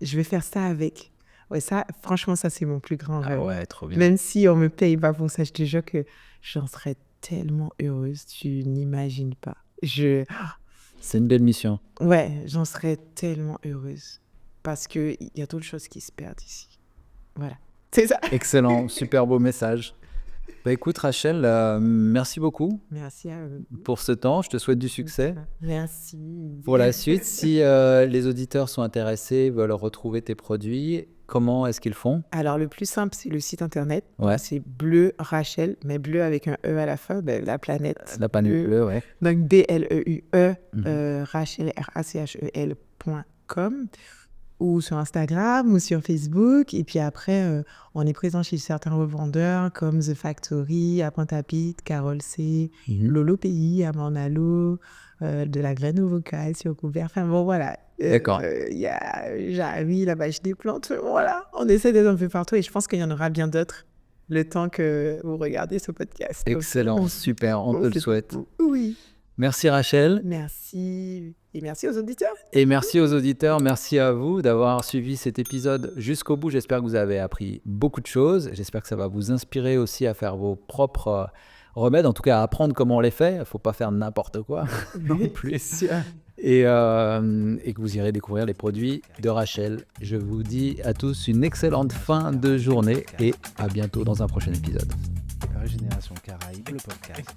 je vais faire ça avec. » Ouais, ça, franchement, ça, c'est mon plus grand rêve. Ah ouais, trop bien. Même si on me paye pas pour ça, je te jure que j'en serais tellement heureuse, tu n'imagines pas. C'est une belle mission. Ouais, j'en serais tellement heureuse. Parce qu'il y a d'autres choses qui se perdent ici. Voilà, c'est ça. Excellent, super beau message. Bah écoute Rachel, merci beaucoup. Merci à vous. Pour ce temps. Je te souhaite du succès. Merci. Pour la suite, si les auditeurs sont intéressés, veulent retrouver tes produits, comment est-ce qu'ils font? Alors, le plus simple, c'est le site internet. Ouais. C'est Bleu Rachel, mais bleu avec un E à la fin, la planète. La planète bleue, ouais. Donc, BLEUE, Rachel, RACHEL.com, ou sur Instagram, ou sur Facebook. Et puis après, on est présent chez certains revendeurs comme The Factory, à Pointe-à-Pitre, Carole C, Lolo Pays, à Mornalo, de la graine au vocal sur couvert. Enfin bon, voilà. D'accord. Il y a Jarry, la bâche des plantes. Voilà, on essaie d'être un peu partout et je pense qu'il y en aura bien d'autres le temps que vous regardez ce podcast. Excellent, super, on te le souhaite. Oui. Merci Rachel. Merci. Et merci aux auditeurs. Et merci aux auditeurs, merci à vous d'avoir suivi cet épisode jusqu'au bout. J'espère que vous avez appris beaucoup de choses. J'espère que ça va vous inspirer aussi à faire vos propres remèdes, en tout cas à apprendre comment on les fait. Il ne faut pas faire n'importe quoi non plus. Et que vous irez découvrir les produits de Rachel. Je vous dis à tous une excellente fin de journée et à bientôt dans un prochain épisode. Régénération Caraïbes, le podcast.